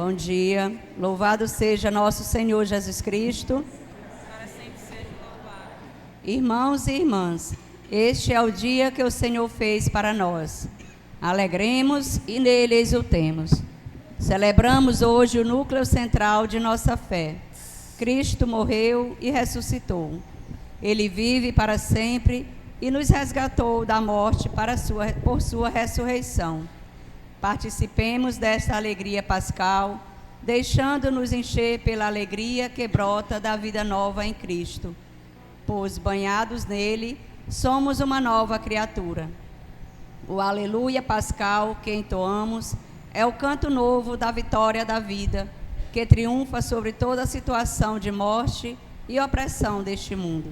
Bom dia, louvado seja nosso Senhor Jesus Cristo. Para sempre seja louvado. Irmãos e irmãs, este é o dia que o Senhor fez para nós. Alegremos e nele exultemos. Celebramos hoje o núcleo central de nossa fé. Cristo morreu e ressuscitou. Ele vive para sempre e nos resgatou da morte por sua ressurreição. Participemos desta alegria pascal, deixando-nos encher pela alegria que brota da vida nova em Cristo. Pois, banhados nele, somos uma nova criatura. O Aleluia pascal que entoamos é o canto novo da vitória da vida, que triunfa sobre toda a situação de morte e opressão deste mundo.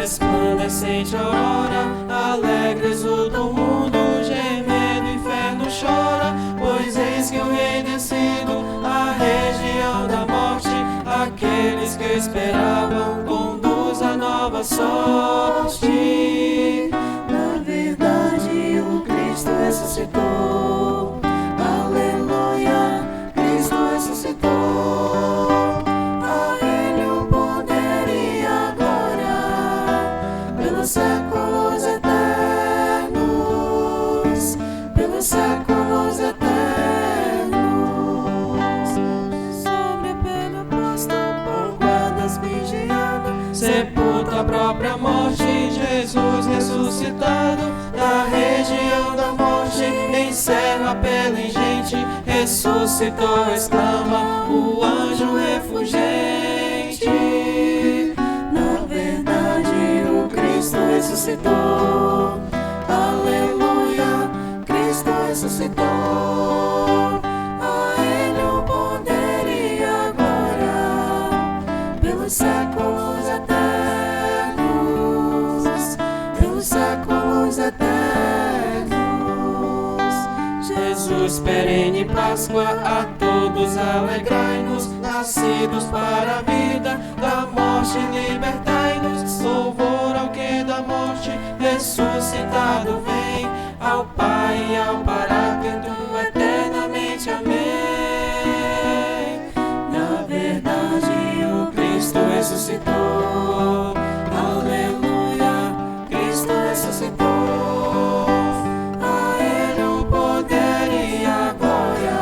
Resplandecente aurora, alegre exulta o mundo, gemendo o inferno chora, pois eis que o Rei descido, a região da morte, aqueles que esperavam, conduz a nova sorte. Na verdade, o Cristo ressuscitou, aleluia, Cristo ressuscitou. Séculos eternos, pelos séculos eternos, sobre a pena posta por guardas vigiando, sepulta a própria morte, Jesus ressuscitado, da região da morte, encerra pela ingente, ressuscitou, exclama o anjo refulgente. Cristo ressuscitou, aleluia, Cristo ressuscitou, a Ele o poder e a glória, pelos séculos eternos, pelos séculos eternos. Jesus, perene Páscoa, a todos alegrai-nos, nascidos para a vida, da morte libertai-nos, louvor ao que da morte ressuscitado vem, ao Pai e ao Paráclito eternamente, amém. Na verdade, o Cristo ressuscitou, aleluia, Cristo ressuscitou, a Ele o poder e a glória,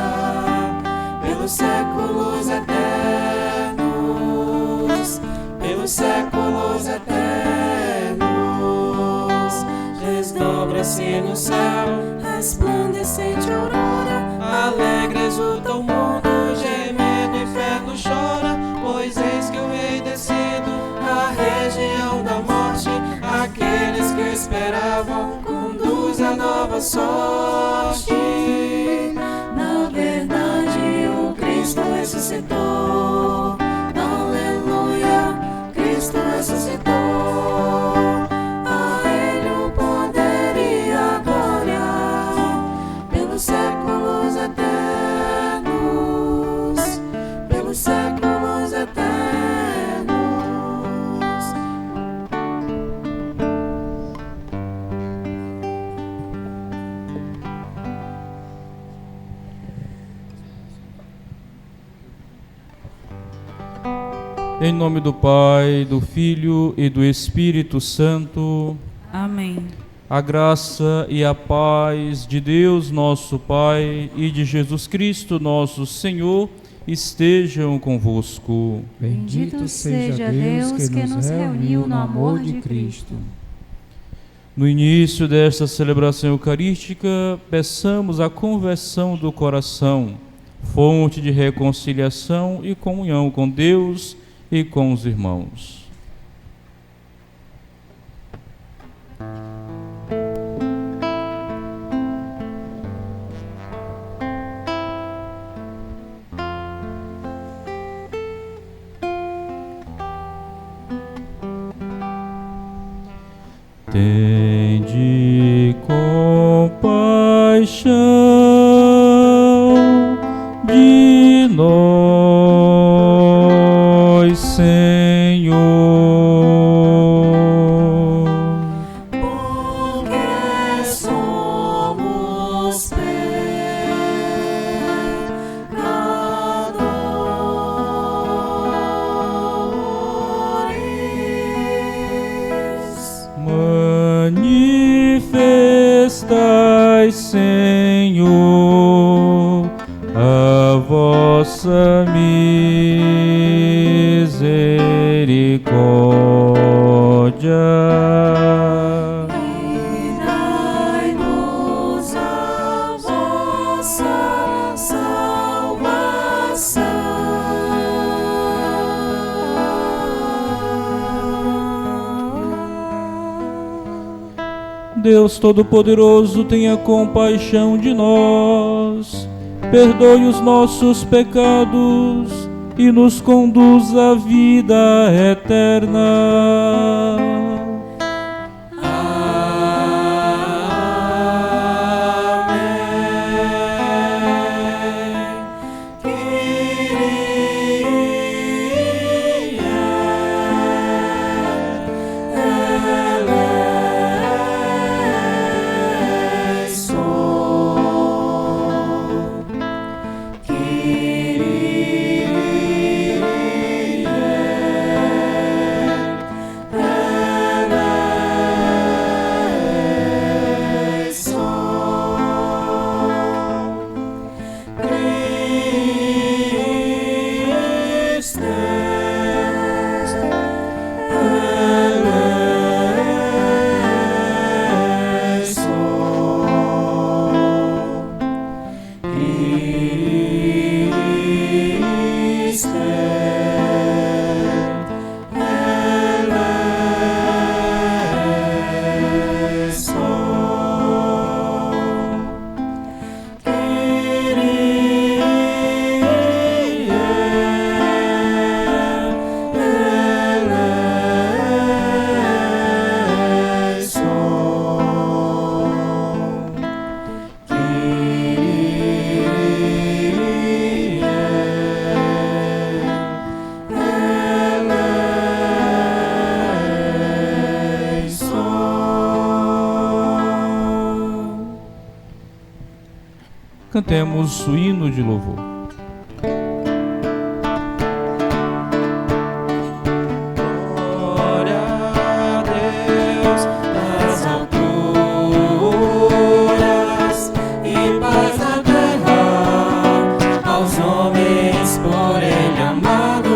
pelos séculos eternos, pelos séculos eternos. Desdobra-se no céu, resplandecente aurora, alegre exulta o mundo, gemendo o inferno chora, pois eis que o Rei descido, a região da morte, aqueles que esperavam, conduz a nova sorte. Na verdade, o Cristo ressuscitou, aleluia, Cristo ressuscitou. Séculos eternos, pelos séculos eternos. Em nome do Pai, do Filho e do Espírito Santo. Amém. A graça e a paz de Deus, nosso Pai, e de Jesus Cristo, nosso Senhor, estejam convosco. Bendito seja Deus que nos reuniu no amor de Cristo. No início desta celebração eucarística, peçamos a conversão do coração, fonte de reconciliação e comunhão com Deus e com os irmãos. Tende compaixão de nós, Senhor, porque somos pecadores. Manifestai, Senhor, a vossa misericórdia. E dai-nos a vossa salvação. Deus Todo-Poderoso, tenha compaixão de nós, perdoe os nossos pecados e nos conduz à vida eterna. Cantemos o hino de louvor. Glória a Deus nas alturas e paz na terra aos homens por Ele amados.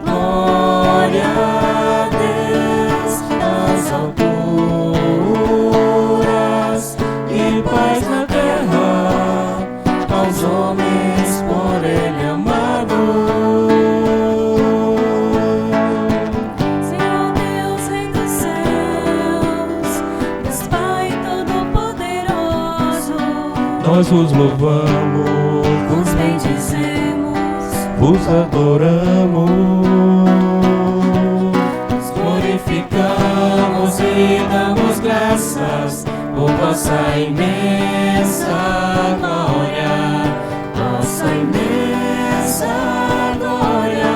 Glória a Deus nas alturas e paz na terra aos homens por Ele amados. Senhor Deus, Rei dos céus, Deus Pai Todo-Poderoso, Nós vos louvamos, vos bendizemos, vos adoramos. Nos glorificamos e damos graças por vossa imensa glória, vossa imensa glória.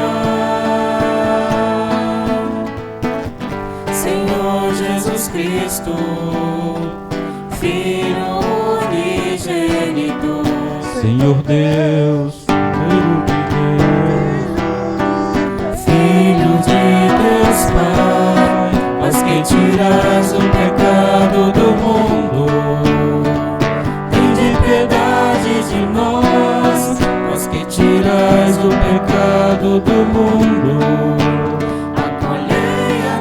Senhor Jesus Cristo, Filho unigênito, Senhor Deus, Filho de Deus, Filho de Deus Pai, mas que tiras o pecado do mundo, tende piedade de nós, mas que tiras o pecado do mundo. Acolhei a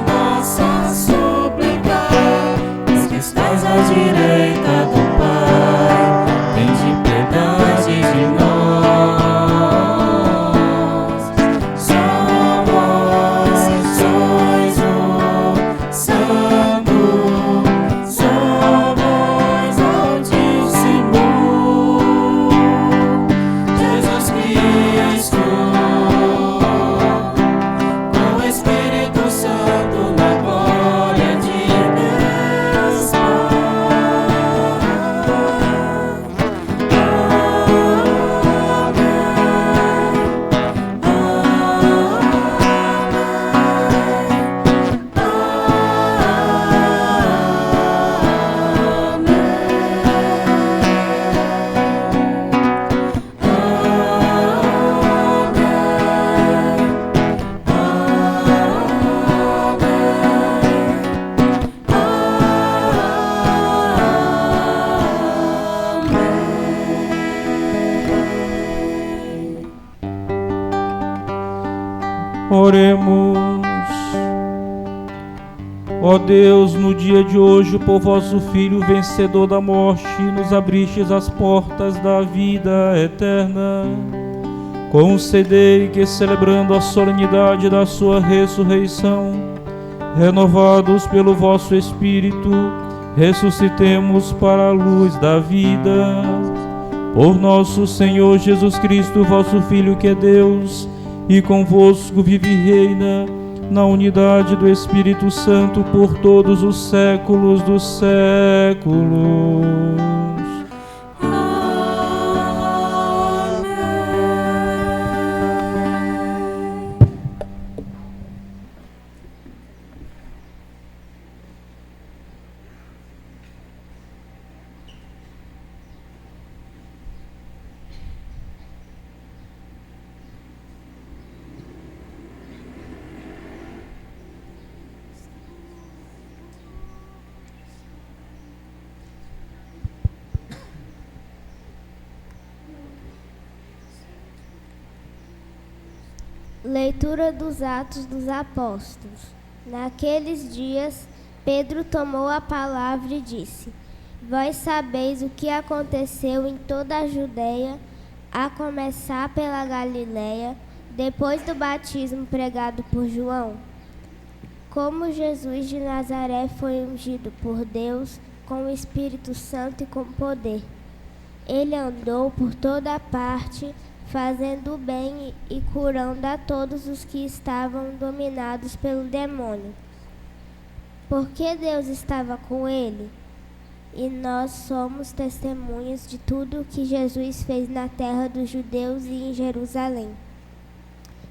Oremos. Ó Deus, no dia de hoje, por vosso Filho, vencedor da morte, nos abristes as portas da vida eterna. Concedei que, celebrando a solenidade da sua ressurreição, renovados pelo vosso Espírito, ressuscitemos para a luz da vida. Por nosso Senhor Jesus Cristo, vosso Filho, que é Deus, e convosco vive e reina, na unidade do Espírito Santo, por todos os séculos dos séculos. Leitura dos Atos dos Apóstolos. Naqueles dias, Pedro tomou a palavra e disse: Vós sabeis o que aconteceu em toda a Judeia, a começar pela Galiléia, depois do batismo pregado por João. Como Jesus de Nazaré foi ungido por Deus com o Espírito Santo e com poder. Ele andou por toda a parte, fazendo o bem e curando a todos os que estavam dominados pelo demônio. Porque Deus estava com ele, e nós somos testemunhas de tudo o que Jesus fez na terra dos judeus e em Jerusalém.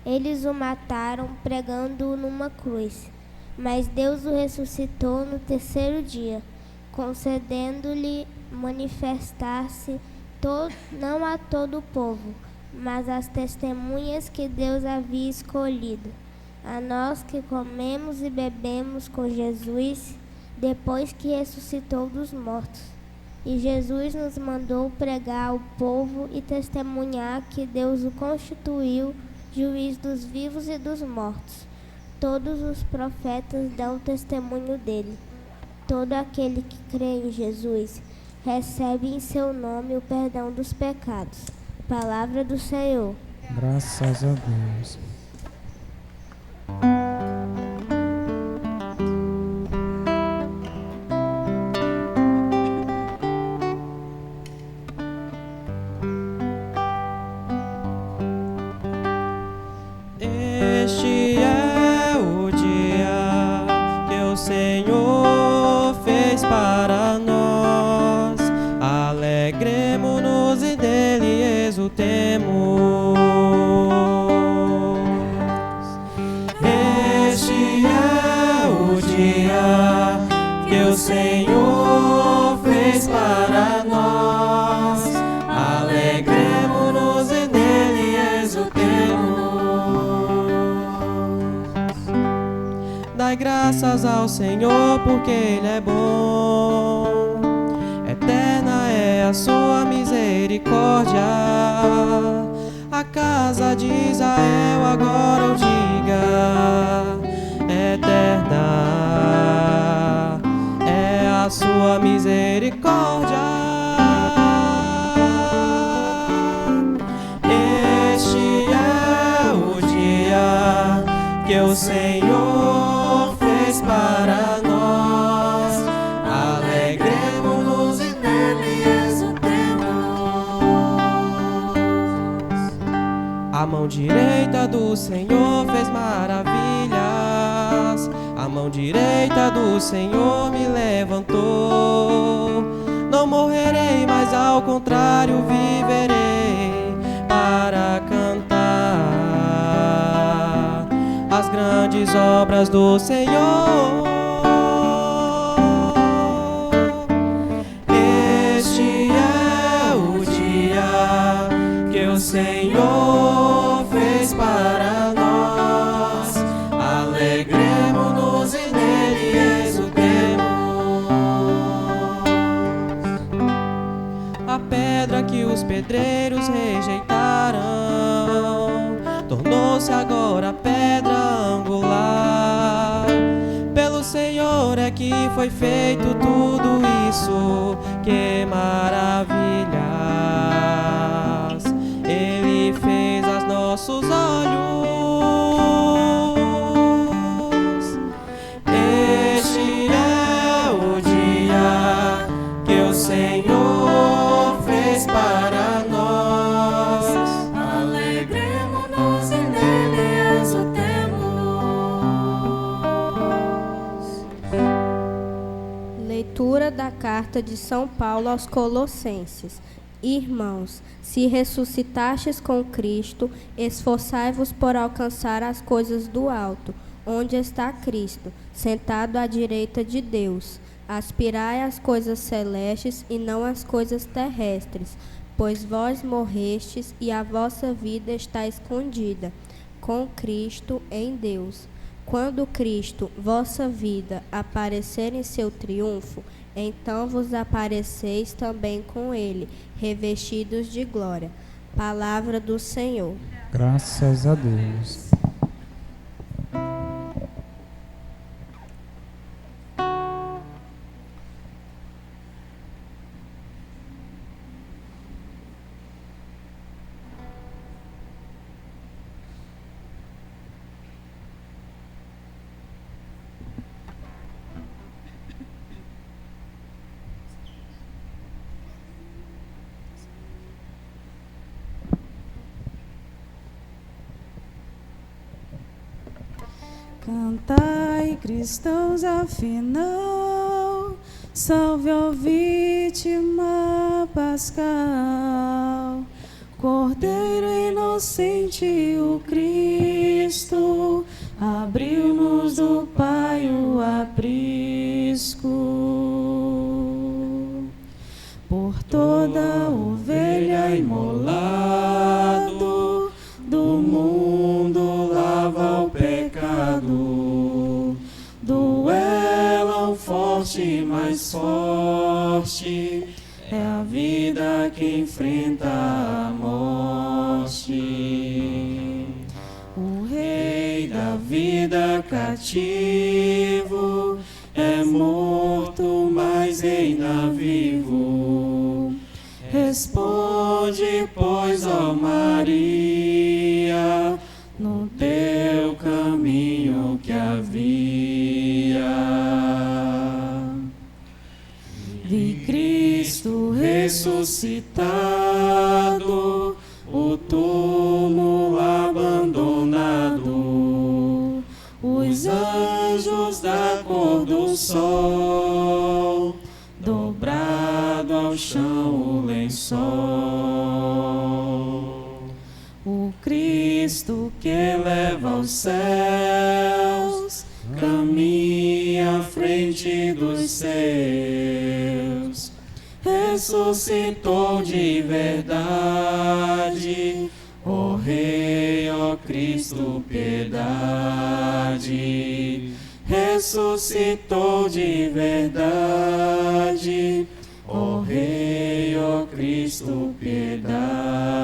Eles o mataram pregando-o numa cruz, mas Deus o ressuscitou no terceiro dia, concedendo-lhe manifestar-se não a todo o povo, mas as testemunhas que Deus havia escolhido, a nós que comemos e bebemos com Jesus, depois que ressuscitou dos mortos. E Jesus nos mandou pregar ao povo e testemunhar que Deus o constituiu juiz dos vivos e dos mortos. Todos os profetas dão testemunho dele. Todo aquele que crê em Jesus recebe em seu nome o perdão dos pecados. Palavra do Senhor. Graças a Deus. Este é o dia que o Senhor fez para nós. Alegremo-nos e dele exultemos. Este é o dia que o Senhor fez para nós. Alegremo-nos e nele exultemos. Dai graças ao Senhor, porque Ele é bom. Eterna é a sua misericórdia. A casa de Israel agora o diga. Eterna é a sua misericórdia. Este é o dia que o Senhor fez para nós. Alegremo-nos e nele exultemos. A mão direita do Senhor fez maravilhas. A mão direita do Senhor me levantou. Não morrerei, mas ao contrário viverei para cantar as grandes obras do Senhor. Este é o dia que o Senhor fez para nós. Alegremo-nos e nele exultemos. A pedra que os pedreiros rejeitaram tornou-se agora pedra que foi feito tudo isso, que maravilhas Ele fez aos nossos olhos. Este é o dia que o Senhor fez para nós. Alegremo-nos e nele exultemos. Leitura da carta de São Paulo aos Colossenses. Irmãos, se ressuscitastes com Cristo, esforçai-vos por alcançar as coisas do alto, onde está Cristo, sentado à direita de Deus. Aspirai às coisas celestes e não às coisas terrestres, pois vós morrestes e a vossa vida está escondida com Cristo em Deus. Quando Cristo, vossa vida, aparecer em seu triunfo, então vos apareceis também com ele, revestidos de glória. Palavra do Senhor. Graças a Deus. Cantai, cristãos, afinal, salve ao vítima pascal, Cordeiro inocente, o Cristo, abriu-nos do Pai o aprisco. Por toda ovelha imolado, do mundo lava o pecado, duela o forte mais forte, é a vida que enfrenta a morte. O Rei da vida cativo é morto, mas ainda vivo. Responde, pois, ó Maria, no teu caminho que havia. Vi Cristo ressuscitado, o túmulo abandonado, os anjos da cor do sol, dobrado ao chão o lençol. O Cristo que leva aos céus, caminha à frente dos seus, ressuscitou de verdade, ó Rei, ó Cristo, piedade. Ressuscitou de verdade, ó Rei, ó Cristo, piedade.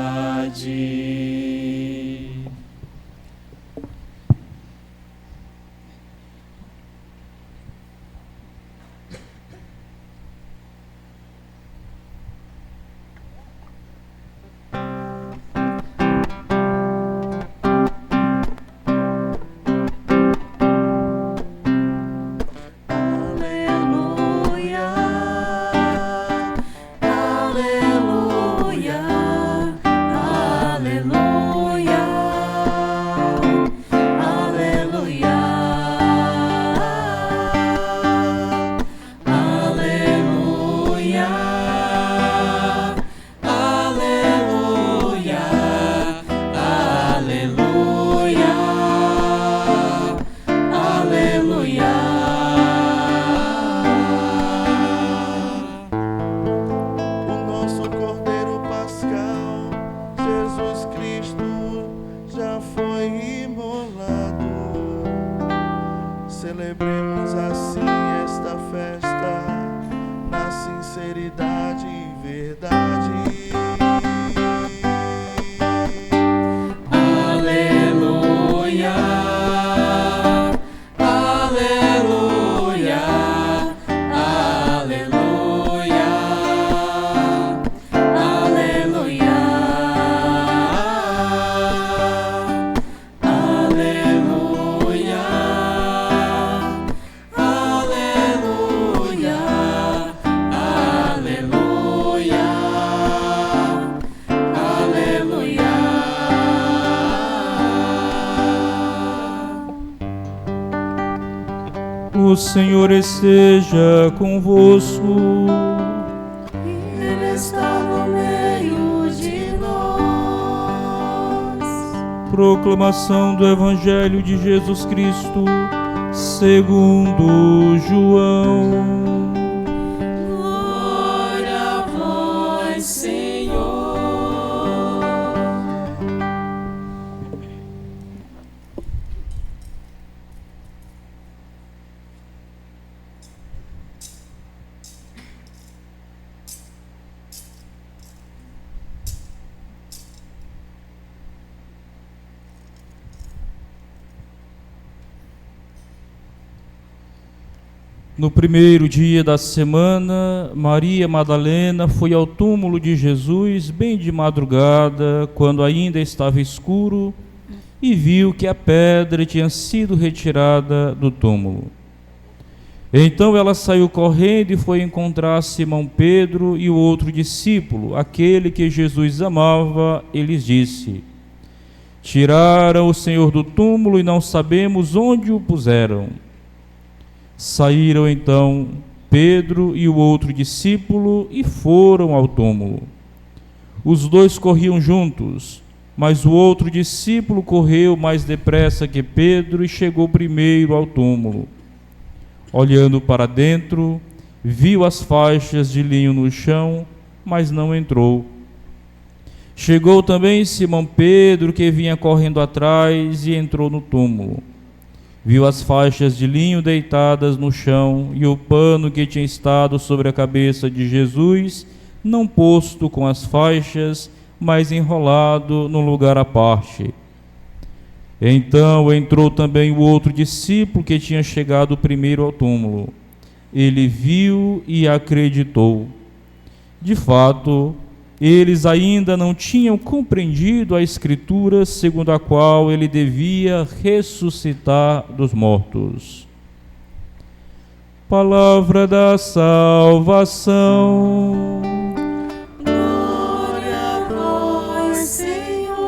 Celebremos assim esta festa, na sinceridade e verdade. Aleluia, aleluia. O Senhor esteja convosco. Ele está no meio de nós. Proclamação do Evangelho de Jesus Cristo, segundo João. Glória a vós, Senhor. No primeiro dia da semana, Maria Madalena foi ao túmulo de Jesus bem de madrugada, quando ainda estava escuro, e viu que a pedra tinha sido retirada do túmulo. Então ela saiu correndo e foi encontrar Simão Pedro e o outro discípulo, aquele que Jesus amava, e lhes disse: Tiraram o Senhor do túmulo e não sabemos onde o puseram. Saíram então Pedro e o outro discípulo e foram ao túmulo. Os dois corriam juntos, mas o outro discípulo correu mais depressa que Pedro e chegou primeiro ao túmulo. Olhando para dentro, viu as faixas de linho no chão, mas não entrou. Chegou também Simão Pedro, que vinha correndo atrás, e entrou no túmulo. Viu as faixas de linho deitadas no chão e o pano que tinha estado sobre a cabeça de Jesus, não posto com as faixas, mas enrolado num lugar à parte. Então entrou também o outro discípulo que tinha chegado primeiro ao túmulo. Ele viu e acreditou. De fato, eles ainda não tinham compreendido a Escritura segundo a qual ele devia ressuscitar dos mortos. Palavra da salvação. Glória a vós, Senhor.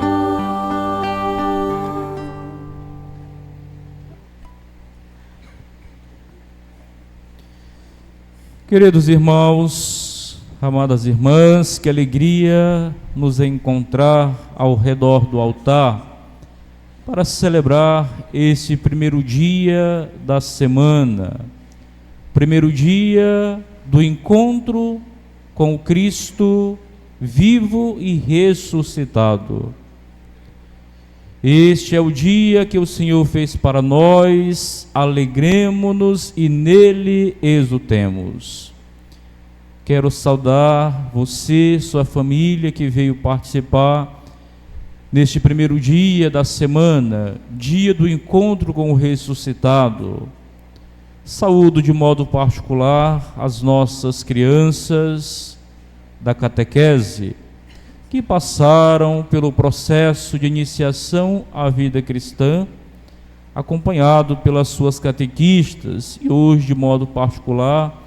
Queridos irmãos, amadas irmãs, que alegria nos encontrar ao redor do altar para celebrar esse primeiro dia da semana, primeiro dia do encontro com o Cristo vivo e ressuscitado. Este é o dia que o Senhor fez para nós, alegremo-nos e nele exultemos. Quero saudar você, sua família que veio participar neste primeiro dia da semana, dia do encontro com o ressuscitado. Saúdo de modo particular as nossas crianças da catequese, que passaram pelo processo de iniciação à vida cristã, acompanhado pelas suas catequistas, e hoje, de modo particular,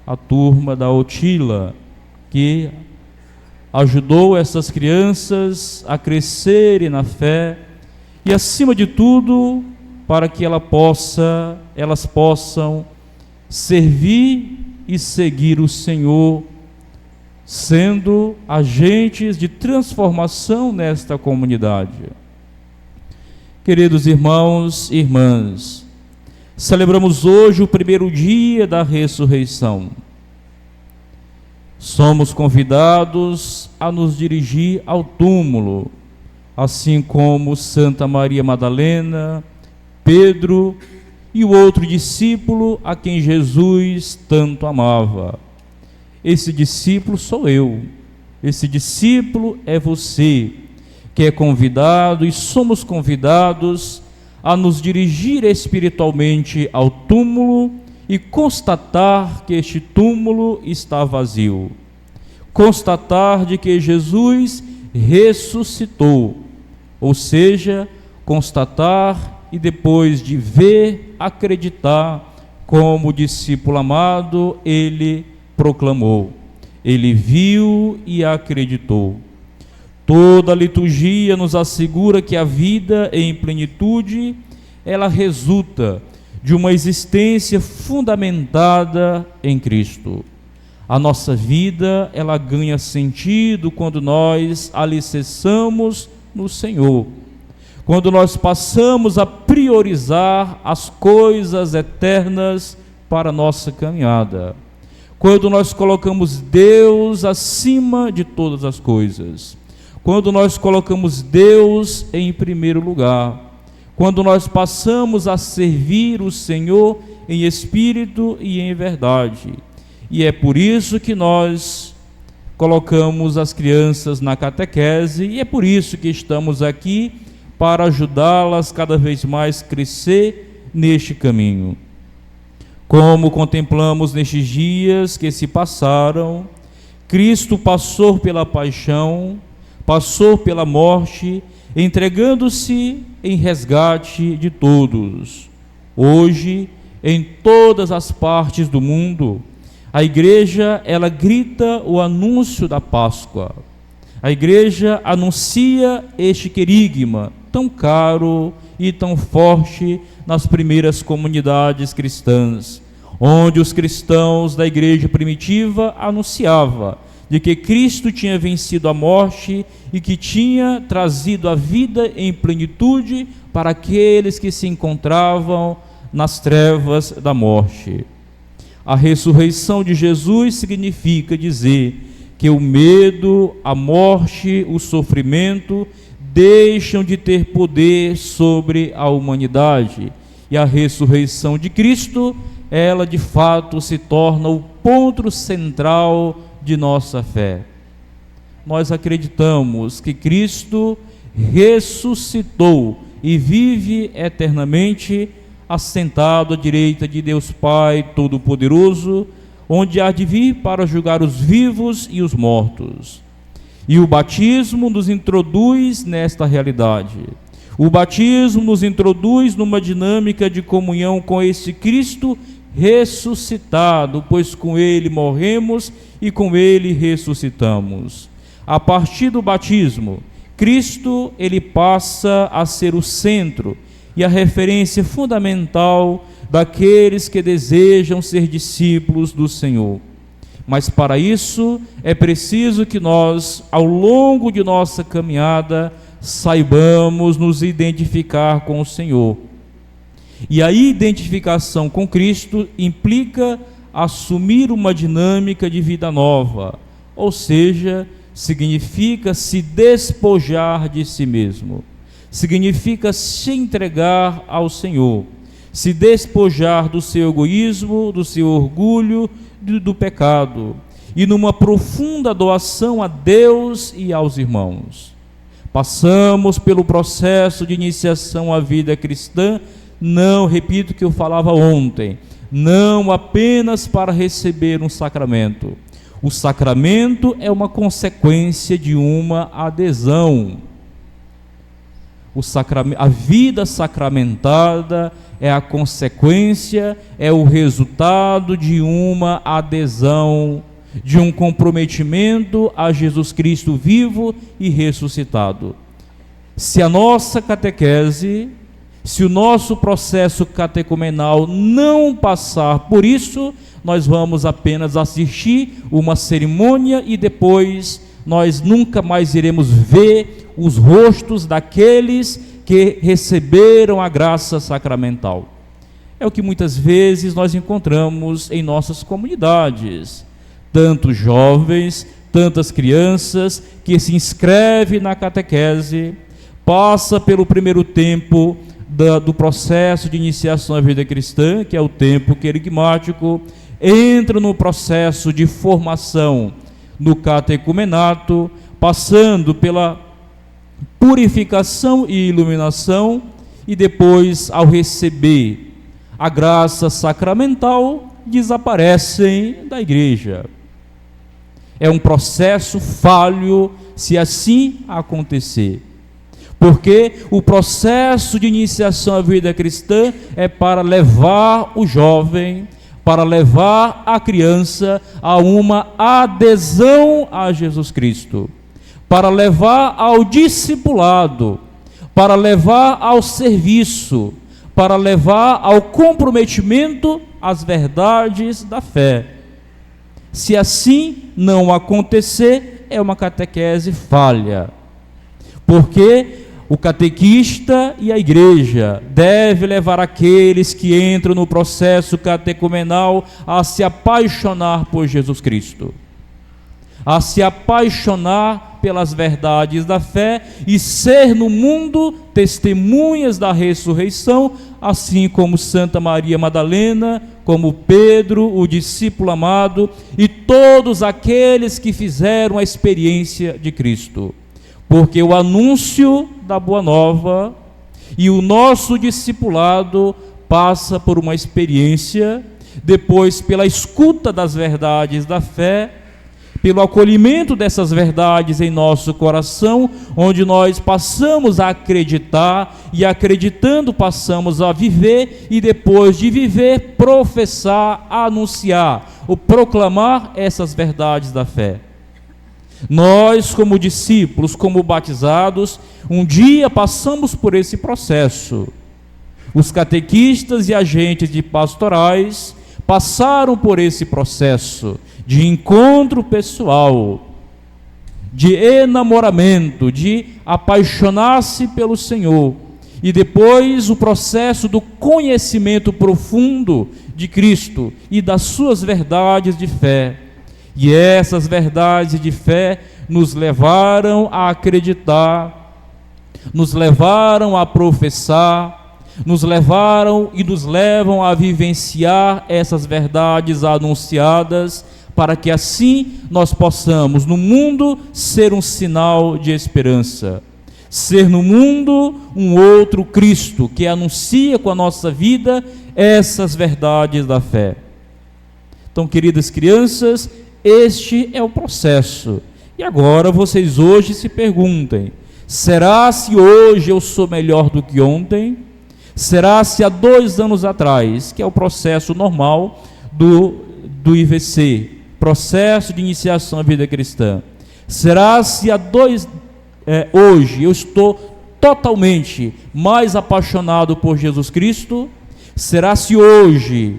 a turma da Otila, que ajudou essas crianças a crescerem na fé e, acima de tudo, para que elas possam servir e seguir o Senhor, sendo agentes de transformação nesta comunidade. Queridos irmãos e irmãs, celebramos hoje o primeiro dia da ressurreição. Somos convidados a nos dirigir ao túmulo, assim como Santa Maria Madalena, Pedro e o outro discípulo a quem Jesus tanto amava. Esse discípulo sou eu, esse discípulo é você, que é convidado, e somos convidados a nos dirigir espiritualmente ao túmulo e constatar que este túmulo está vazio. Constatar de que Jesus ressuscitou, ou seja, constatar e depois de ver, acreditar, como o discípulo amado, ele proclamou. Ele viu e acreditou. Toda a liturgia nos assegura que a vida em plenitude, ela resulta de uma existência fundamentada em Cristo. A nossa vida, ela ganha sentido quando nós alicerçamos no Senhor, quando nós passamos a priorizar as coisas eternas para a nossa caminhada, quando nós colocamos Deus acima de todas as coisas, quando nós colocamos Deus em primeiro lugar, quando nós passamos a servir o Senhor em espírito e em verdade. E é por isso que nós colocamos as crianças na catequese, e é por isso que estamos aqui, para ajudá-las cada vez mais a crescer neste caminho. Como contemplamos nestes dias que se passaram, Cristo passou pela paixão, passou pela morte, entregando-se em resgate de todos. Hoje, em todas as partes do mundo, a igreja, ela grita o anúncio da Páscoa. A igreja anuncia este querigma tão caro e tão forte nas primeiras comunidades cristãs, onde os cristãos da igreja primitiva anunciavam de que Cristo tinha vencido a morte e que tinha trazido a vida em plenitude para aqueles que se encontravam nas trevas da morte. A ressurreição de Jesus significa dizer que o medo, a morte, o sofrimento deixam de ter poder sobre a humanidade, e a ressurreição de Cristo, ela de fato se torna o ponto central de nossa fé. Nós acreditamos que Cristo ressuscitou e vive eternamente assentado à direita de Deus Pai Todo-Poderoso, onde há de vir para julgar os vivos e os mortos. E o batismo nos introduz nesta realidade. O batismo nos introduz numa dinâmica de comunhão com esse Cristo ressuscitado, pois com Ele morremos e com Ele ressuscitamos. A partir do batismo, Cristo, ele passa a ser o centro e a referência fundamental daqueles que desejam ser discípulos do Senhor. Mas para isso é preciso que nós, ao longo de nossa caminhada, saibamos nos identificar com o Senhor. E a identificação com Cristo implica assumir uma dinâmica de vida nova, ou seja, significa se despojar de si mesmo, significa se entregar ao Senhor, se despojar do seu egoísmo, do seu orgulho, do pecado, e numa profunda doação a Deus e aos irmãos. Passamos pelo processo de iniciação à vida cristã, não, repito o que eu falava ontem, não apenas para receber um sacramento. O sacramento é uma consequência de uma adesão. A vida sacramentada é a consequência, é o resultado de uma adesão, de um comprometimento a Jesus Cristo vivo e ressuscitado. Se a nossa catequese, se o nosso processo catecumenal não passar por isso, nós vamos apenas assistir uma cerimônia e depois nós nunca mais iremos ver os rostos daqueles que receberam a graça sacramental. É o que muitas vezes nós encontramos em nossas comunidades. Tantos jovens, tantas crianças que se inscrevem na catequese, passa pelo primeiro tempo do processo de iniciação à vida cristã, que é o tempo querigmático, entra no processo de formação no catecumenato, passando pela purificação e iluminação, e depois, ao receber a graça sacramental, desaparecem da igreja. É um processo falho se assim acontecer, porque o processo de iniciação à vida cristã é para levar o jovem, para levar a criança a uma adesão a Jesus Cristo, para levar ao discipulado, para levar ao serviço, para levar ao comprometimento as verdades da fé. Se assim não acontecer, é uma catequese falha, porque o catequista e a igreja deve levar aqueles que entram no processo catecumenal a se apaixonar por Jesus Cristo, a se apaixonar pelas verdades da fé e ser no mundo testemunhas da ressurreição, assim como Santa Maria Madalena, como Pedro, o discípulo amado, e todos aqueles que fizeram a experiência de Cristo. Porque o anúncio da Boa Nova e o nosso discipulado passa por uma experiência, depois pela escuta das verdades da fé, pelo acolhimento dessas verdades em nosso coração, onde nós passamos a acreditar e acreditando passamos a viver e depois de viver, professar, anunciar ou proclamar essas verdades da fé. Nós, como discípulos, como batizados, um dia passamos por esse processo. Os catequistas e agentes de pastorais passaram por esse processo de encontro pessoal, de enamoramento, de apaixonar-se pelo Senhor, e depois o processo do conhecimento profundo de Cristo e das suas verdades de fé. E essas verdades de fé nos levaram a acreditar, nos levaram a professar, nos levaram e nos levam a vivenciar essas verdades anunciadas, para que assim nós possamos no mundo ser um sinal de esperança, ser no mundo um outro Cristo que anuncia com a nossa vida essas verdades da fé. Então, queridas crianças, este é o processo. E agora vocês hoje se perguntem: será se hoje eu sou melhor do que ontem? Será se há 2 anos atrás, que é o processo normal do IVC, processo de iniciação à vida cristã, será se hoje eu estou totalmente mais apaixonado por Jesus Cristo? Será se hoje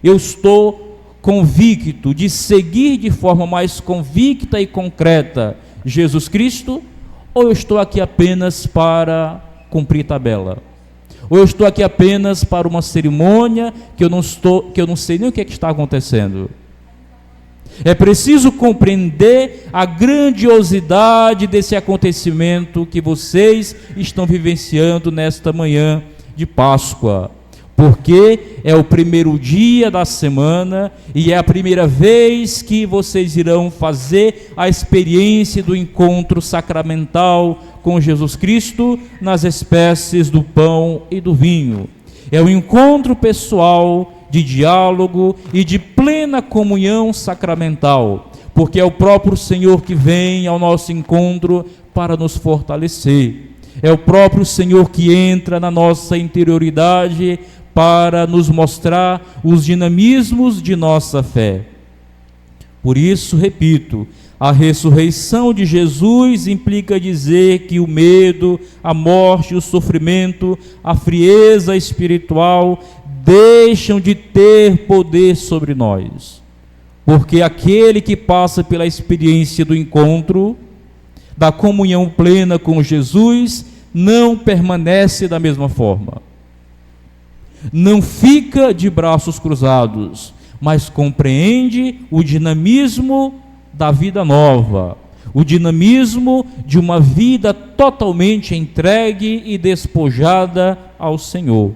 eu estou convicto de seguir de forma mais convicta e concreta Jesus Cristo? Ou eu estou aqui apenas para cumprir tabela? Ou eu estou aqui apenas para uma cerimônia que eu não sei nem o que está acontecendo? É preciso compreender a grandiosidade desse acontecimento que vocês estão vivenciando nesta manhã de Páscoa, porque é o primeiro dia da semana e é a primeira vez que vocês irão fazer a experiência do encontro sacramental com Jesus Cristo nas espécies do pão e do vinho. É um encontro pessoal de diálogo e de plena comunhão sacramental, porque é o próprio Senhor que vem ao nosso encontro para nos fortalecer. É o próprio Senhor que entra na nossa interioridade para nos mostrar os dinamismos de nossa fé. Por isso, repito, a ressurreição de Jesus implica dizer que o medo, a morte, o sofrimento, a frieza espiritual deixam de ter poder sobre nós, porque aquele que passa pela experiência do encontro, da comunhão plena com Jesus, não permanece da mesma forma, não fica de braços cruzados, mas compreende o dinamismo da vida nova, o dinamismo de uma vida totalmente entregue e despojada ao Senhor.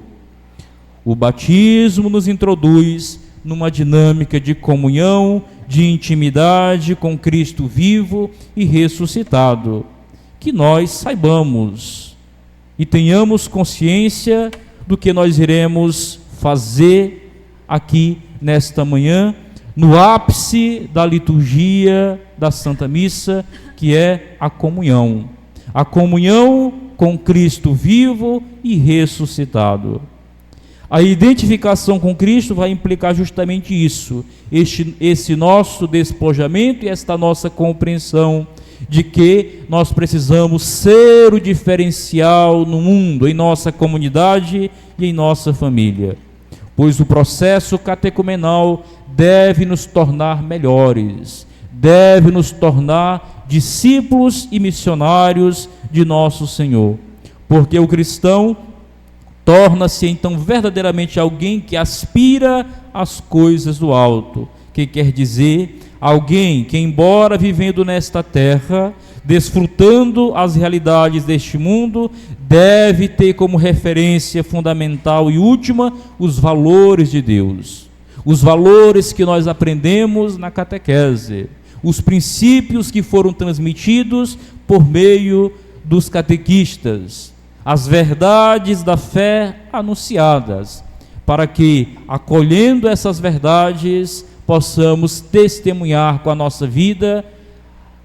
O batismo nos introduz numa dinâmica de comunhão, de intimidade com Cristo vivo e ressuscitado. Que nós saibamos e tenhamos consciência do que nós iremos fazer aqui nesta manhã, no ápice da liturgia da Santa Missa, que é a comunhão com Cristo vivo e ressuscitado. A identificação com Cristo vai implicar justamente isso, esse nosso despojamento e esta nossa compreensão de que nós precisamos ser o diferencial no mundo, em nossa comunidade e em nossa família. Pois o processo catecumenal deve nos tornar melhores, deve nos tornar discípulos e missionários de nosso Senhor. Porque o cristão torna-se então verdadeiramente alguém que aspira às coisas do alto, que quer dizer alguém que, embora vivendo nesta terra, desfrutando as realidades deste mundo, deve ter como referência fundamental e última os valores de Deus, os valores que nós aprendemos na catequese, os princípios que foram transmitidos por meio dos catequistas, as verdades da fé anunciadas, para que, acolhendo essas verdades, possamos testemunhar com a nossa vida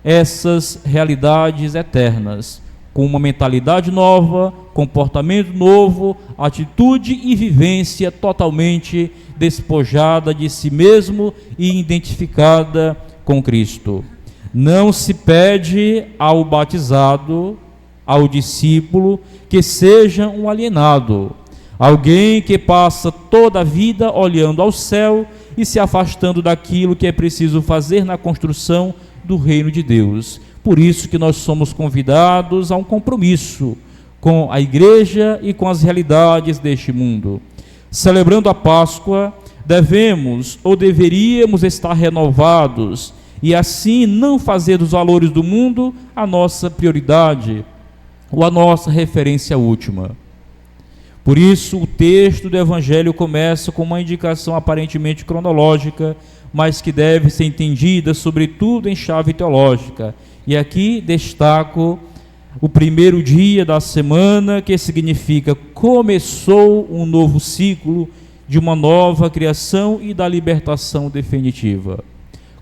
essas realidades eternas, com uma mentalidade nova, comportamento novo, atitude e vivência totalmente despojada de si mesmo e identificada com Cristo. Não se pede ao batizado, ao discípulo, que seja um alienado, alguém que passa toda a vida olhando ao céu e se afastando daquilo que é preciso fazer na construção do reino de Deus. Por isso que nós somos convidados a um compromisso com a igreja e com as realidades deste mundo. Celebrando a Páscoa, devemos ou deveríamos estar renovados e assim não fazer dos valores do mundo a nossa prioridade ou a nossa referência última. Por isso, o texto do Evangelho começa com uma indicação aparentemente cronológica, mas que deve ser entendida, sobretudo, em chave teológica. E aqui destaco o primeiro dia da semana, que significa começou um novo ciclo de uma nova criação e da libertação definitiva.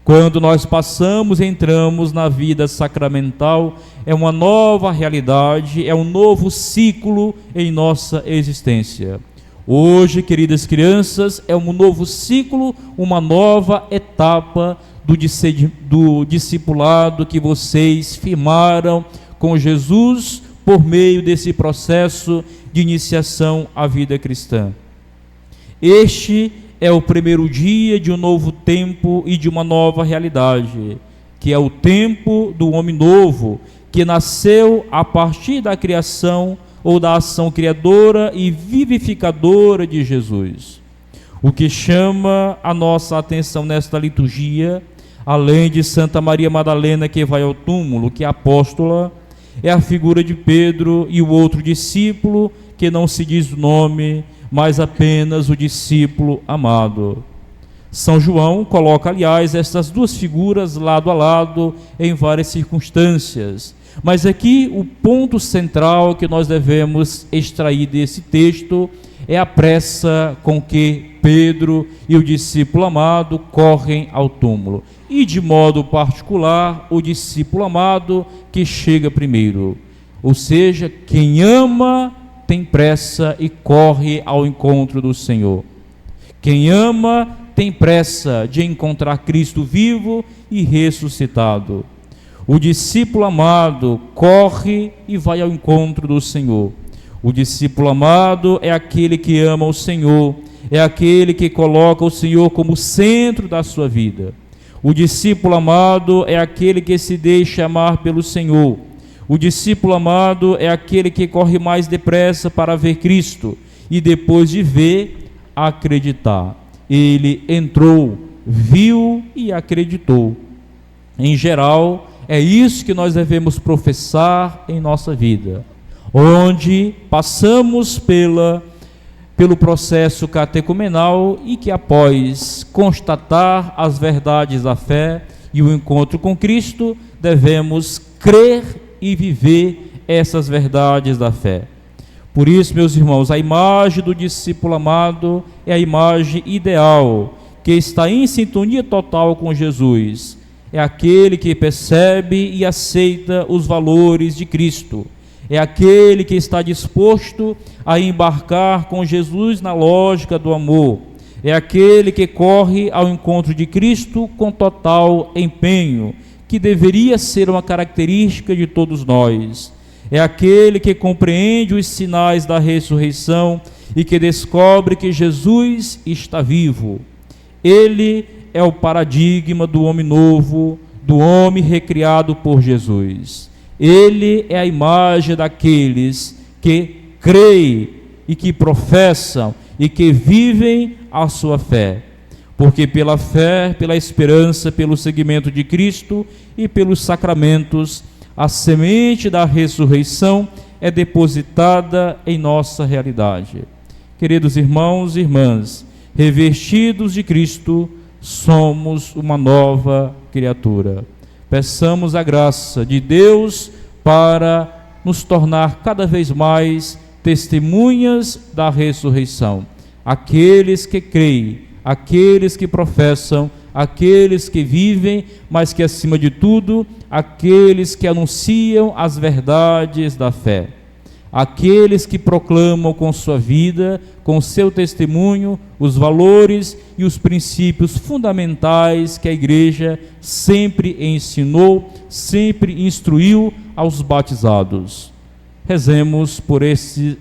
Quando nós passamos e entramos na vida sacramental, é uma nova realidade, é um novo ciclo em nossa existência. Hoje, queridas crianças, é um novo ciclo, uma nova etapa do discipulado que vocês firmaram com Jesus por meio desse processo de iniciação à vida cristã. Este é o primeiro dia de um novo tempo e de uma nova realidade, que é o tempo do homem novo, que nasceu a partir da criação ou da ação criadora e vivificadora de Jesus. O que chama a nossa atenção nesta liturgia, além de Santa Maria Madalena, que vai ao túmulo, que é apóstola, é a figura de Pedro e o outro discípulo, que não se diz o nome, mas apenas o discípulo amado. São João coloca, aliás, estas duas figuras lado a lado em várias circunstâncias. Mas aqui o ponto central que nós devemos extrair desse texto é a pressa com que Pedro e o discípulo amado correm ao túmulo. E de modo particular, o discípulo amado que chega primeiro. Ou seja, quem ama tem pressa e corre ao encontro do Senhor. Quem ama tem pressa de encontrar Cristo vivo e ressuscitado. O discípulo amado corre e vai ao encontro do Senhor. O discípulo amado é aquele que ama o Senhor, é aquele que coloca o Senhor como centro da sua vida. O discípulo amado é aquele que se deixa amar pelo Senhor. O discípulo amado é aquele que corre mais depressa para ver Cristo e depois de ver, acreditar. Ele entrou, viu e acreditou. Em geral, é isso que nós devemos professar em nossa vida, onde passamos pelo processo catecumenal e que após constatar as verdades da fé e o encontro com Cristo, devemos crer e viver essas verdades da fé. Por isso, meus irmãos, a imagem do discípulo amado é a imagem ideal, que está em sintonia total com Jesus. É aquele que percebe e aceita os valores de Cristo. É aquele que está disposto a embarcar com Jesus na lógica do amor. É aquele que corre ao encontro de Cristo com total empenho, que deveria ser uma característica de todos nós. É aquele que compreende os sinais da ressurreição e que descobre que Jesus está vivo. Ele é o paradigma do homem novo, do homem recriado por Jesus. Ele é a imagem daqueles que creem e que professam e que vivem a sua fé. Porque pela fé, pela esperança, pelo seguimento de Cristo e pelos sacramentos, a semente da ressurreição é depositada em nossa realidade. Queridos irmãos e irmãs, revestidos de Cristo, somos uma nova criatura. Peçamos a graça de Deus para nos tornar cada vez mais testemunhas da ressurreição. Aqueles que creem, aqueles que professam, aqueles que vivem, mas que acima de tudo, aqueles que anunciam as verdades da fé. Aqueles que proclamam com sua vida, com seu testemunho, os valores e os princípios fundamentais que a Igreja sempre ensinou, sempre instruiu aos batizados. Rezemos por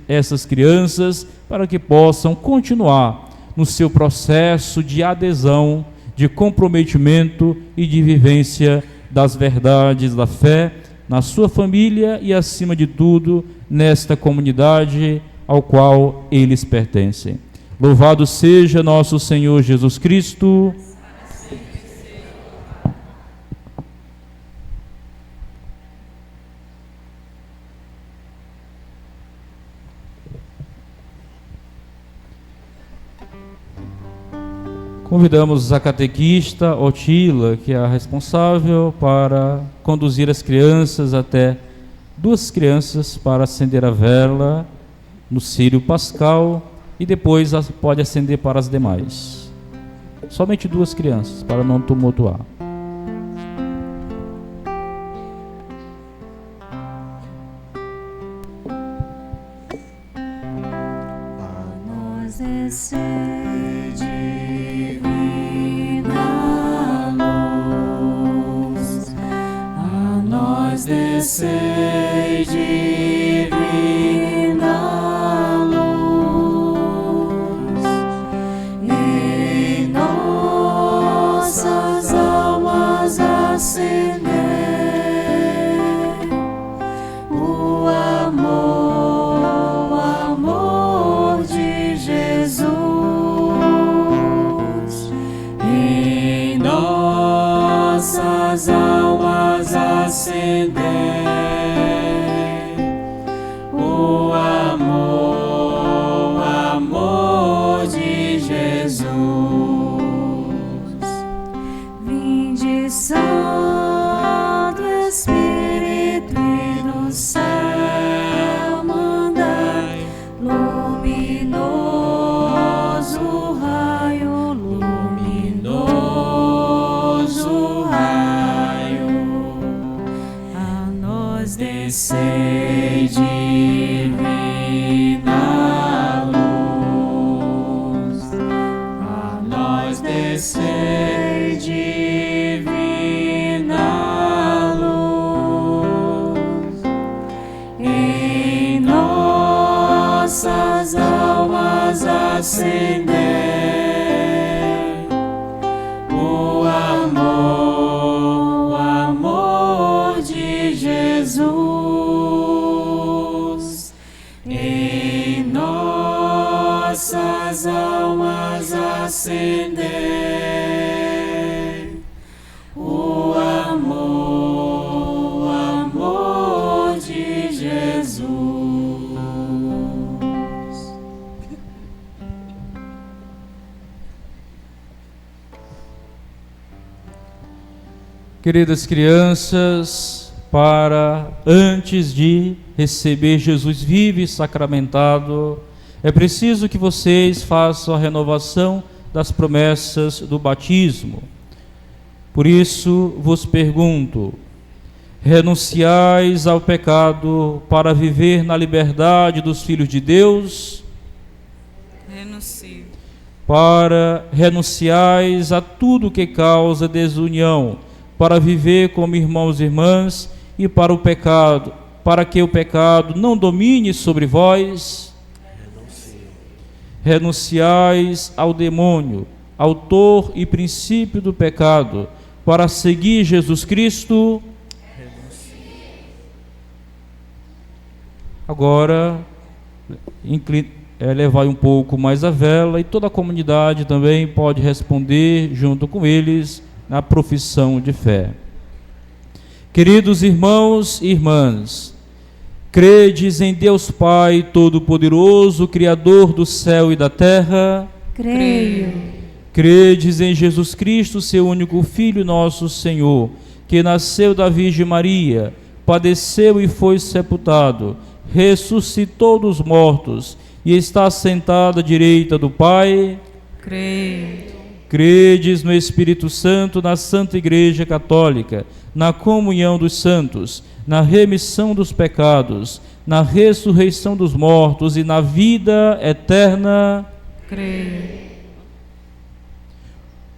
essas crianças para que possam continuar no seu processo de adesão, de comprometimento e de vivência das verdades da fé, na sua família e, acima de tudo, nesta comunidade ao qual eles pertencem. Louvado seja nosso Senhor Jesus Cristo. Convidamos a catequista Otila, que é a responsável, para conduzir as crianças até duas crianças para acender a vela no círio pascal e depois pode acender para as demais. Somente duas crianças, para não tumultuar. Descei divina luz, em nossas almas acender o amor de Jesus, em nossas almas acender o amor de Jesus. Vinde, Santo Espírito, e do céu mandai luminoso raio, luminoso raio. A nós descei divina luz, a nós descei divina luz, em nossas almas acender o amor de Jesus, em nossas almas acender o amor de Jesus. Queridas crianças, para antes de receber Jesus vivo e sacramentado, é preciso que vocês façam a renovação das promessas do batismo. Por isso vos pergunto: renunciais ao pecado para viver na liberdade dos filhos de Deus? Renuncio. Renunciais a tudo que causa desunião, para viver como irmãos e irmãs e para que o pecado não domine sobre vós. Renunciais ao demônio, autor e princípio do pecado, para seguir Jesus Cristo. Agora, levai um pouco mais a vela e toda a comunidade também pode responder junto com eles na profissão de fé. Queridos irmãos e irmãs, credes em Deus Pai Todo-Poderoso, Criador do céu e da terra? Creio. Credes em Jesus Cristo, seu único Filho, nosso Senhor, que nasceu da Virgem Maria, padeceu e foi sepultado, ressuscitou dos mortos e está sentado à direita do Pai? Creio. Credes no Espírito Santo, na Santa Igreja Católica, na comunhão dos santos, na remissão dos pecados, na ressurreição dos mortos e na vida eterna? Creio.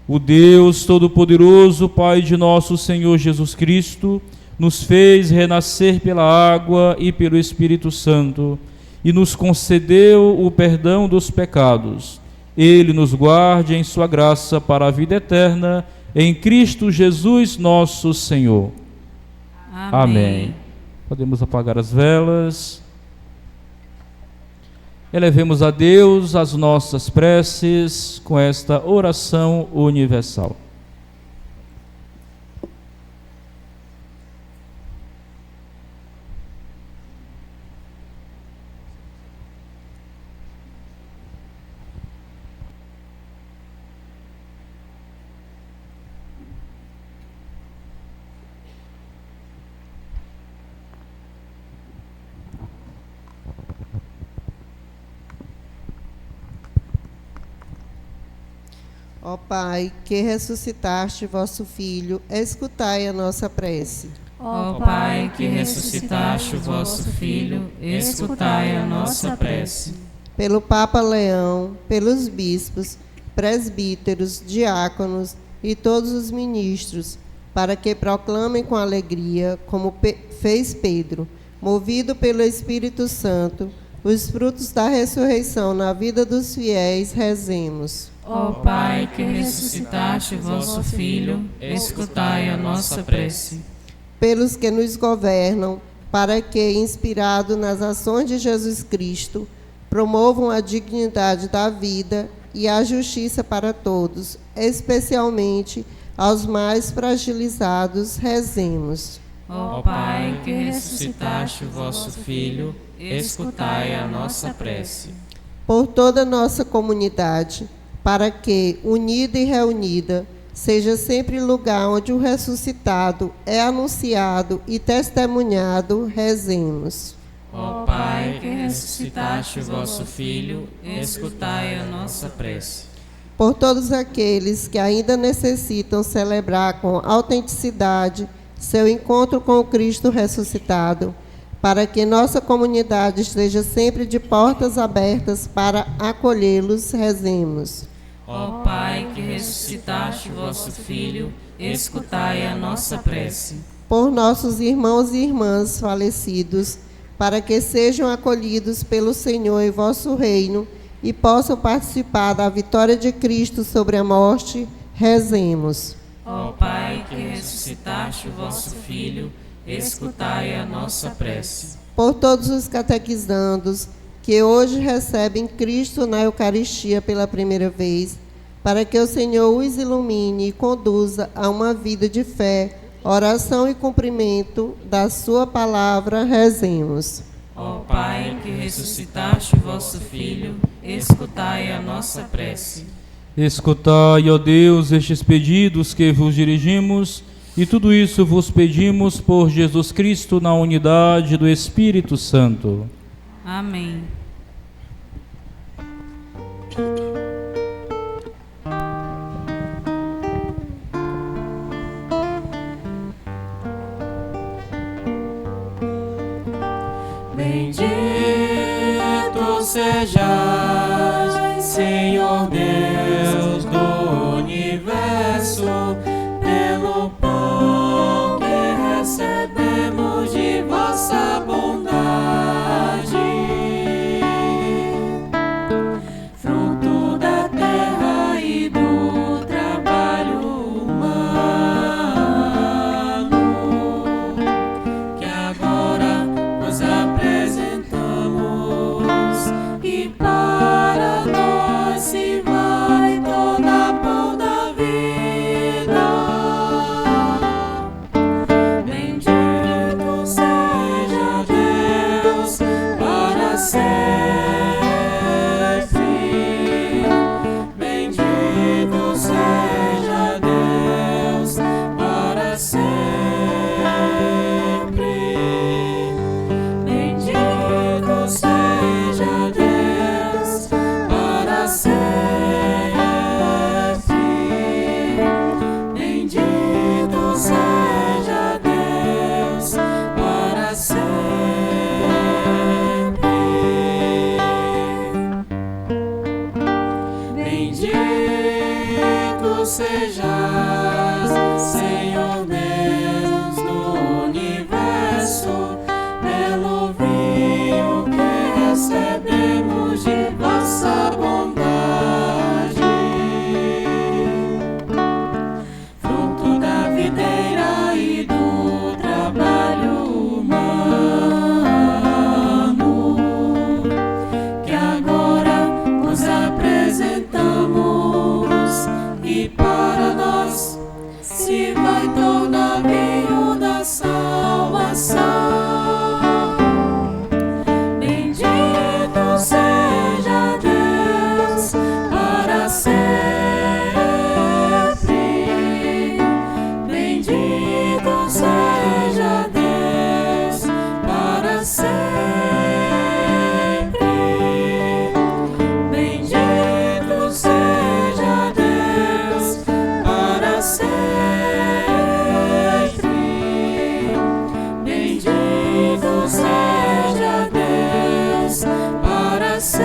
O Deus Todo-Poderoso, Pai de nosso Senhor Jesus Cristo, nos fez renascer pela água e pelo Espírito Santo e nos concedeu o perdão dos pecados. Ele nos guarde em sua graça para a vida eterna, em Cristo Jesus nosso Senhor. Amém. Podemos apagar as velas. Elevemos a Deus as nossas preces com esta oração universal. Ó Pai, que ressuscitaste vosso Filho, escutai a nossa prece. Ó Pai, que ressuscitaste o vosso Filho, escutai a nossa prece. Pelo Papa Leão, pelos bispos, presbíteros, diáconos e todos os ministros, para que proclamem com alegria, como fez Pedro, movido pelo Espírito Santo, os frutos da ressurreição na vida dos fiéis, rezemos. Ó Pai, que ressuscitaste vosso Filho, escutai a nossa prece. Pelos que nos governam, para que, inspirado nas ações de Jesus Cristo, promovam a dignidade da vida e a justiça para todos, especialmente aos mais fragilizados, rezemos. Ó Pai, que ressuscitaste vosso Filho, escutai a nossa prece. Por toda a nossa comunidade, para que, unida e reunida, seja sempre lugar onde o ressuscitado é anunciado e testemunhado, rezemos. Ó Pai, que ressuscitaste o vosso Filho, escutai a nossa prece. Por todos aqueles que ainda necessitam celebrar com autenticidade seu encontro com o Cristo ressuscitado, para que nossa comunidade esteja sempre de portas abertas para acolhê-los, rezemos. Ó Pai, que ressuscitaste o vosso Filho, escutai a nossa prece. Por nossos irmãos e irmãs falecidos, para que sejam acolhidos pelo Senhor em vosso reino e possam participar da vitória de Cristo sobre a morte, rezemos. Ó Pai, que ressuscitaste o vosso Filho, escutai a nossa prece. Por todos os catequizandos que hoje recebem Cristo na Eucaristia pela primeira vez, para que o Senhor os ilumine e conduza a uma vida de fé, oração e cumprimento da sua palavra, rezemos. Ó Pai, que ressuscitaste o vosso Filho, escutai a nossa prece. Escutai, ó Deus, estes pedidos que vos dirigimos, e tudo isso vos pedimos por Jesus Cristo na unidade do Espírito Santo. Amém. Bendito sejais, Senhor Deus do universo, pelo pão Bendito sejas, Senhor Deus do universo, pelo vinho que recebemos de vossa bondade, fruto da videira e do trabalho humano, que agora nos apresentamos, e para nós se vai tornar vinho da salvação. Bendito seja Deus para sempre. Bendito seja Deus para sempre. Bendito seja Deus para sempre. Bendito seja Deus para sempre.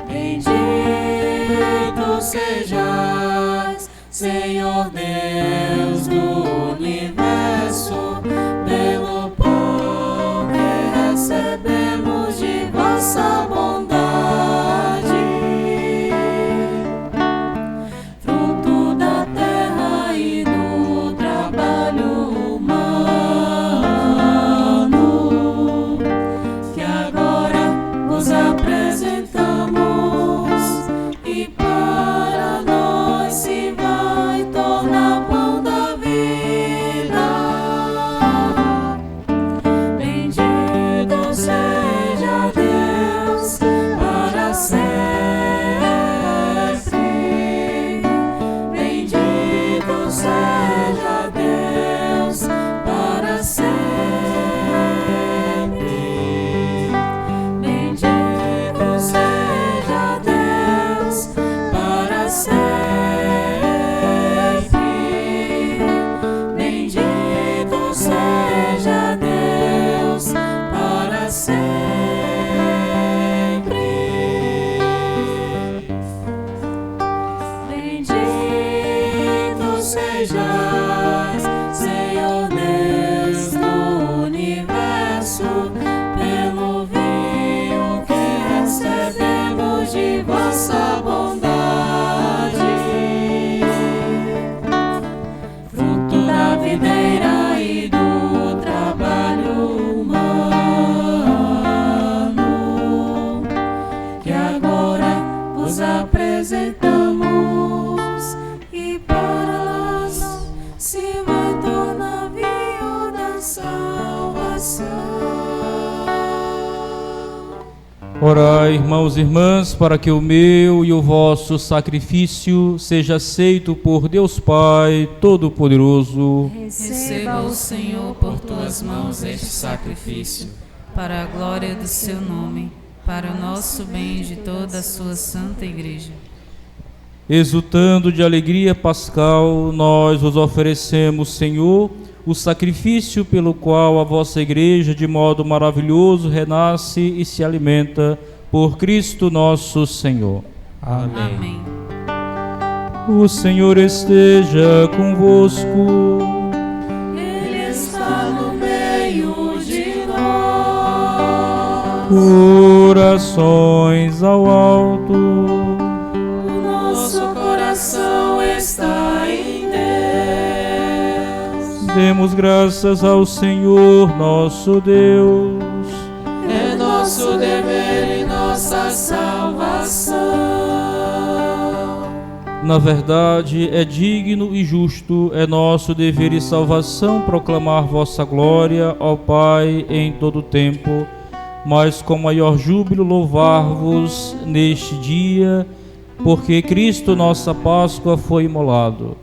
Bendito sejas, Senhor Deus do universo, pelo pão que recebemos de vossa bondade, fruto da terra e do trabalho humano, que agora nos apresentamos, e para nós se vai tornar pão da vida. Bendito seja Deus para sempre. Bendito seja Deus para sempre. Bendito seja Deus para sempre. Bendito seja Deus para sempre. Bendito sejas, Senhor Deus do universo, pelo vinho que recebemos de vossa bondade, fruto da videira e do trabalho humano, que agora vos apresentamos, e para nós se vai tornar vinho da salvação. Orai, irmãos e irmãs, para que o meu e o vosso sacrifício seja aceito por Deus Pai Todo-Poderoso. Receba o Senhor por tuas mãos este sacrifício, para a glória do seu nome, para o nosso bem e de toda a sua santa igreja. Exultando de alegria pascal, nós vos oferecemos, Senhor, o sacrifício pelo qual a vossa igreja de modo maravilhoso renasce e se alimenta por Cristo nosso Senhor. Amém. O Senhor esteja convosco. Ele está no meio de nós. Orações ao alto. O nosso coração está em Deus. Demos graças ao Senhor nosso Deus. É nosso dever e nossa salvação. Na verdade, é digno e justo, é nosso dever e salvação proclamar vossa glória, ó Pai, em todo o tempo, mas com maior júbilo louvar-vos neste dia, porque Cristo, nossa Páscoa, foi imolado.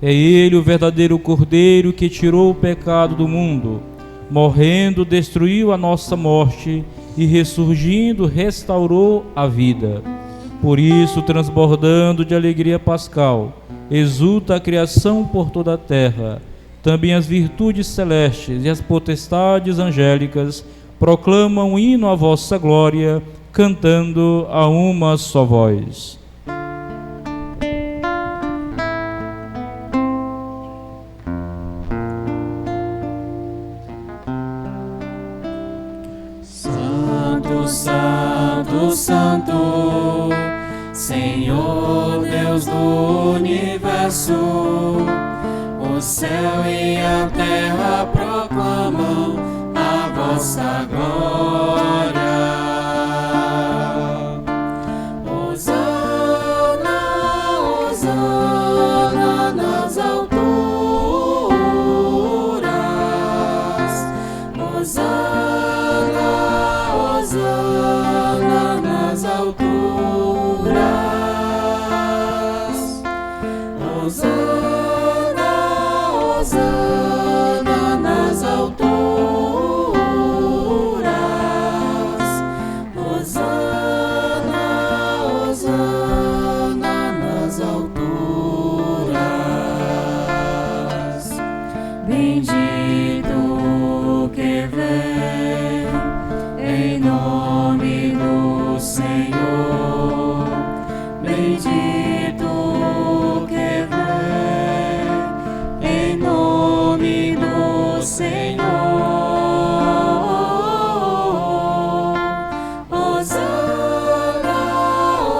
É Ele o verdadeiro Cordeiro que tirou o pecado do mundo, morrendo, destruiu a nossa morte e ressurgindo, restaurou a vida. Por isso, transbordando de alegria pascal, exulta a criação por toda a terra. Também as virtudes celestes e as potestades angélicas proclamam um hino à vossa glória, cantando a uma só voz. Santo, Santo, Santo, Senhor Deus do universo, o céu e a terra proclamam a vossa glória. Hosana, Hosana nas alturas. Hosana, Hosana nas alturas. Hosana, Hosana nas alturas. Hosana, Hosana nas alturas. Bendito que vem em nome do Senhor. Bendito que vem em nome do Senhor. Hosana,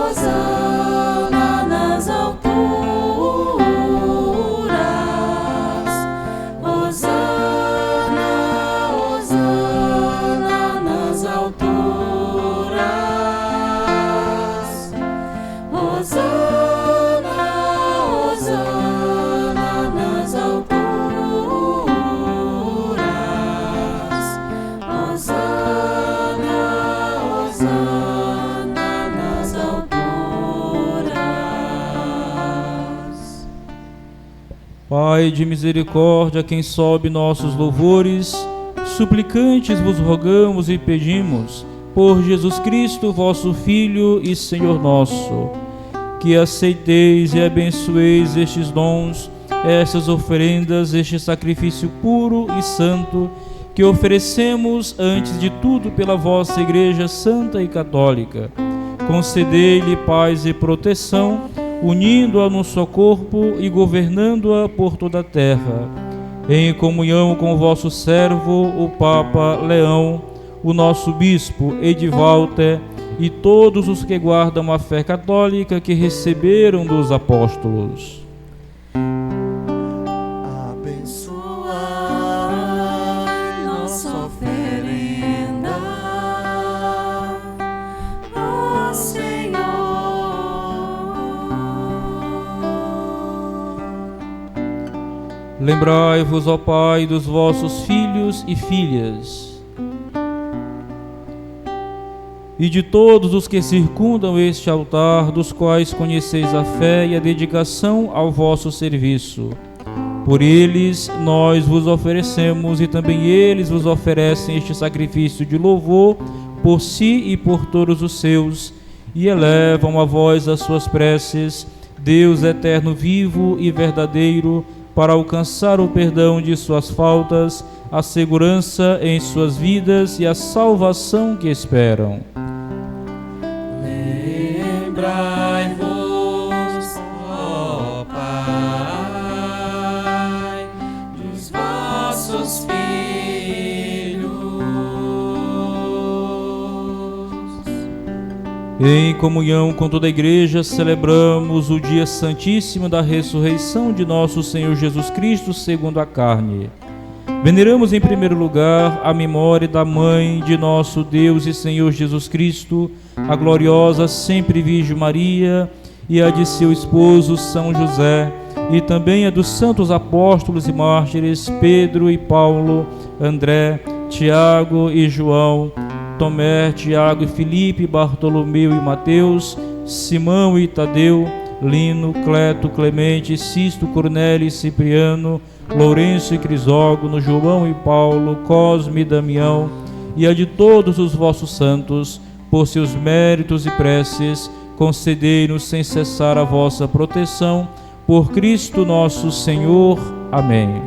Hosana nas alturas. Hosana, Hosana nas alturas. Hosana, Hosana nas alturas. Hosana, Hosana nas alturas. Pai de misericórdia, quem sobe nossos louvores, suplicantes vos rogamos e pedimos, por Jesus Cristo, vosso Filho e Senhor nosso, que aceiteis e abençoeis estes dons, estas oferendas, este sacrifício puro e santo, que oferecemos antes de tudo pela vossa Igreja Santa e Católica. Concedei-lhe paz e proteção, unindo-a no só corpo e governando-a por toda a terra, em comunhão com o vosso servo, o Papa Leão, o nosso Bispo Edivalter e todos os que guardam a fé católica que receberam dos apóstolos. Abençoai nossa oferenda, ó Senhor. Lembrai-vos, ó Pai, dos vossos filhos e filhas, e de todos os que circundam este altar, dos quais conheceis a fé e a dedicação ao vosso serviço. Por eles nós vos oferecemos, e também eles vos oferecem este sacrifício de louvor por si e por todos os seus, e elevam a vós as suas preces, Deus eterno, vivo e verdadeiro, para alcançar o perdão de suas faltas, a segurança em suas vidas e a salvação que esperam. Lembrai-vos, ó Pai, dos vossos filhos. Em comunhão com toda a Igreja, celebramos o dia santíssimo da ressurreição de nosso Senhor Jesus Cristo segundo a carne. Veneramos em primeiro lugar a memória da Mãe de nosso Deus e Senhor Jesus Cristo, a gloriosa sempre Virgem Maria, e a de seu esposo São José, e também a dos santos apóstolos e mártires Pedro e Paulo, André, Tiago e João, Tomé, Tiago e Filipe, Bartolomeu e Mateus, Simão e Tadeu, Lino, Cleto, Clemente, Sisto, Cornélio e Cipriano, Lourenço e Crisógono, João e Paulo, Cosme e Damião, e a de todos os vossos santos, por seus méritos e preces, concedei-nos sem cessar a vossa proteção, por Cristo nosso Senhor. Amém.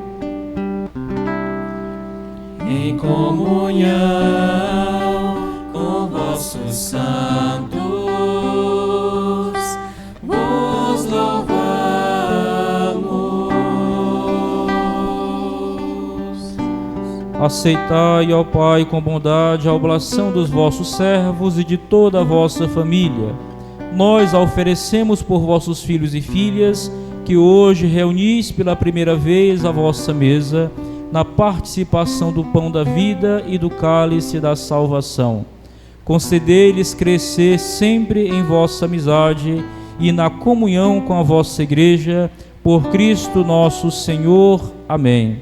em comunhão com vossos santos, vos louvamos. Aceitai, ó Pai, com bondade a oblação dos vossos servos e de toda a vossa família. Nós a oferecemos por vossos filhos e filhas, que hoje reunis pela primeira vez à vossa mesa, na participação do pão da vida e do cálice da salvação. Concedei-lhes crescer sempre em vossa amizade e na comunhão com a vossa igreja, por Cristo nosso Senhor. Amém.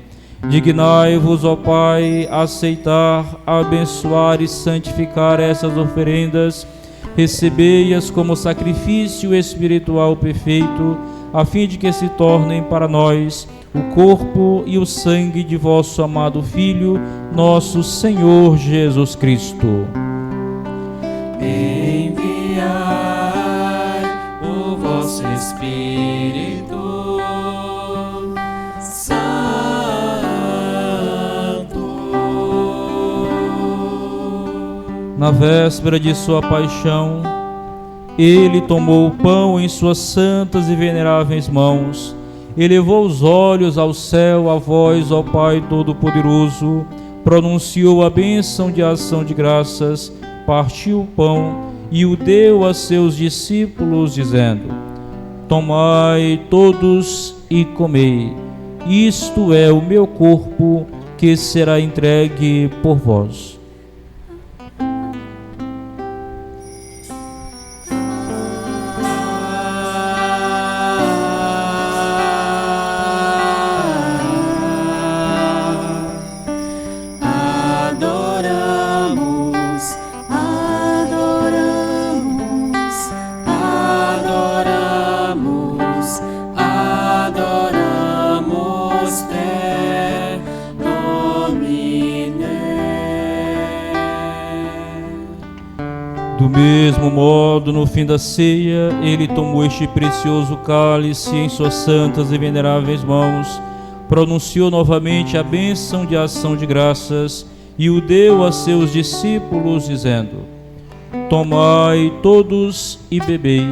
Dignai-vos, ó Pai, aceitar, abençoar e santificar essas oferendas, recebei-as como sacrifício espiritual perfeito, a fim de que se tornem para nós o corpo e o sangue de vosso amado Filho, nosso Senhor Jesus Cristo. Enviai o vosso Espírito Santo. Na véspera de sua paixão, ele tomou o pão em suas santas e veneráveis mãos, elevou os olhos ao céu, a vós, ó Pai Todo-Poderoso, pronunciou a bênção de ação de graças, partiu o pão e o deu a seus discípulos, dizendo: Tomai todos e comei, isto é o meu corpo que será entregue por vós. Do mesmo modo, no fim da ceia, ele tomou este precioso cálice em suas santas e veneráveis mãos, pronunciou novamente a bênção de ação de graças e o deu a seus discípulos, dizendo: Tomai todos e bebei,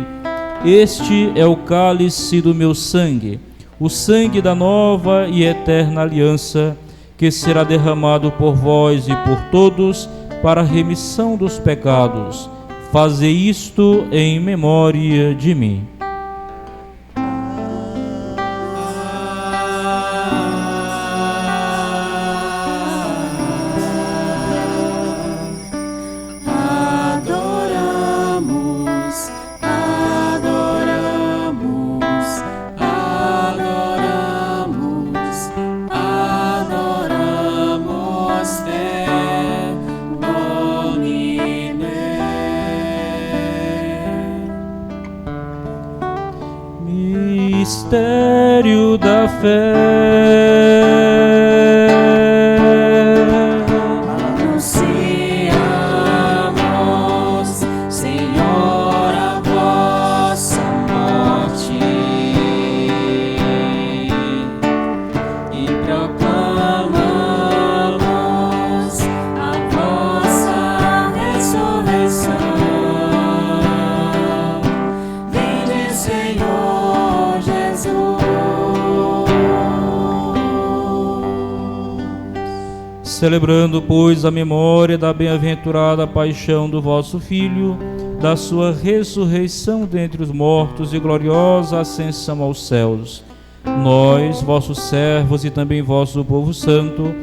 este é o cálice do meu sangue, o sangue da nova e eterna aliança, que será derramado por vós e por todos para a remissão dos pecados. Fazei isto em memória de mim. Mistério da fé. Anunciamos, Senhor, a vossa morte e proclamamos a vossa ressurreição. Vinde, Senhor Jesus. Celebrando, pois, a memória da bem-aventurada paixão do vosso Filho, da sua ressurreição dentre os mortos e gloriosa ascensão aos céus, nós, vossos servos e também vosso povo santo,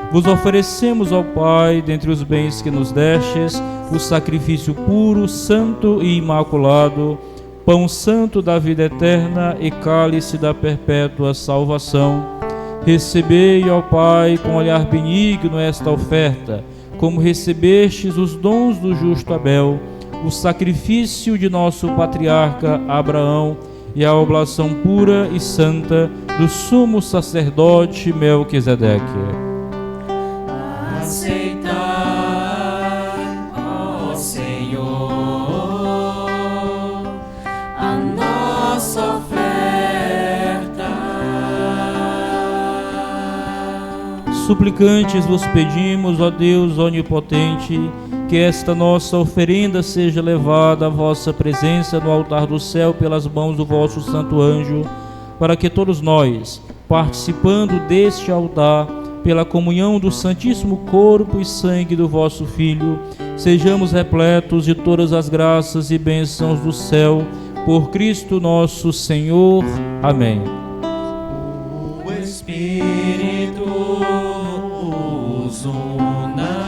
vos oferecemos ao Pai, dentre os bens que nos destes, o sacrifício puro, santo e imaculado, pão santo da vida eterna e cálice da perpétua salvação. Recebei, ó Pai, com olhar benigno esta oferta, como recebestes os dons do justo Abel, o sacrifício de nosso patriarca Abraão e a oblação pura e santa do sumo sacerdote Melquisedeque. Aceitai, ó Senhor, a nossa oferta. Suplicantes vos pedimos, ó Deus onipotente, que esta nossa oferenda seja levada à vossa presença no altar do céu pelas mãos do vosso santo anjo, para que todos nós, participando deste altar, pela comunhão do Santíssimo Corpo e Sangue do vosso Filho, sejamos repletos de todas as graças e bênçãos do céu, por Cristo nosso Senhor. Amém. O Espírito nos una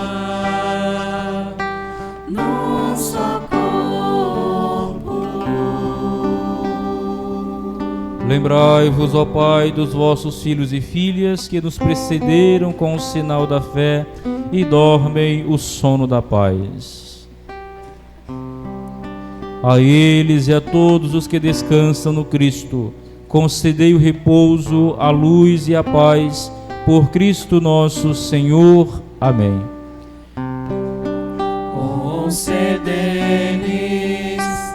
num só corpo. Lembrai-vos, ó Pai, dos vossos filhos e filhas que nos precederam com o sinal da fé e dormem o sono da paz. A eles e a todos os que descansam no Cristo, concedei o repouso, a luz e a paz, por Cristo nosso Senhor. Amém. Concedei-lhes,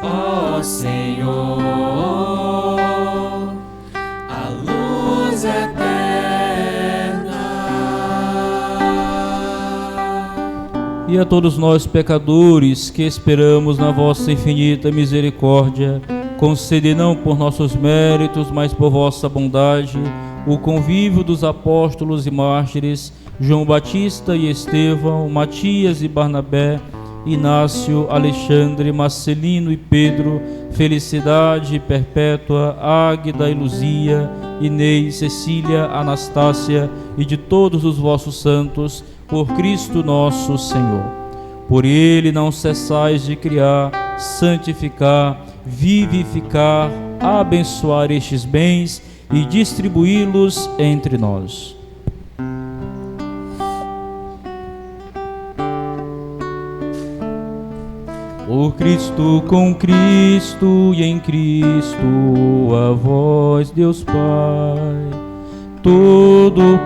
ó Senhor, a luz eterna. E a todos nós, pecadores, que esperamos na vossa infinita misericórdia, concedei não por nossos méritos, mas por vossa bondade, o convívio dos apóstolos e mártires, João Batista e Estevão, Matias e Barnabé, Inácio, Alexandre, Marcelino e Pedro, Felicidade Perpétua, Águida e Luzia, Inês, Cecília, Anastácia e de todos os vossos santos, por Cristo nosso Senhor. Por ele não cessais de criar, santificar, vivificar, abençoar estes bens e distribuí-los entre nós. Por Cristo, com Cristo e em Cristo, a vós, Deus Pai, Todo-Poderoso,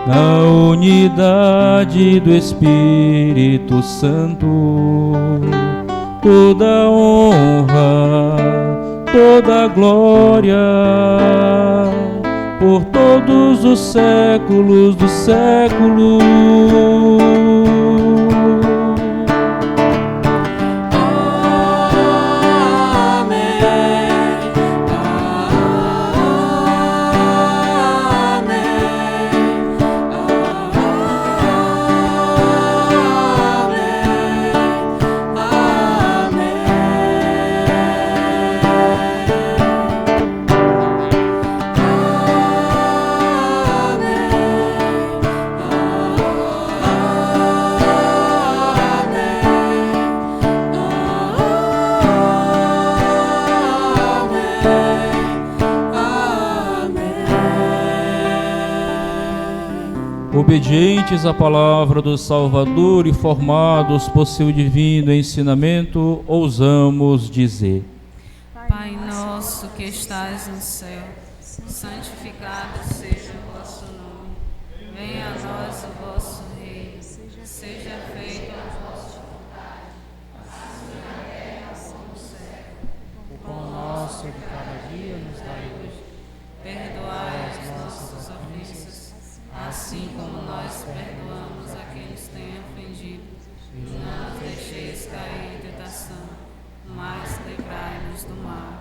na unidade do Espírito Santo, toda honra, toda glória, por todos os séculos dos séculos. Obedientes à palavra do Salvador e formados por seu divino ensinamento, ousamos dizer: Pai nosso que estais no céu, santificado seja o vosso nome. Venha a nós o vosso reino, seja feita a vossa vontade, assim na terra como no céu. O pão nosso de cada dia nos dai hoje. Perdoai as nossas ofensas, assim como nós perdoamos a quem nos tem ofendido. E não nos deixeis cair em tentação, mas livrai-nos do mal.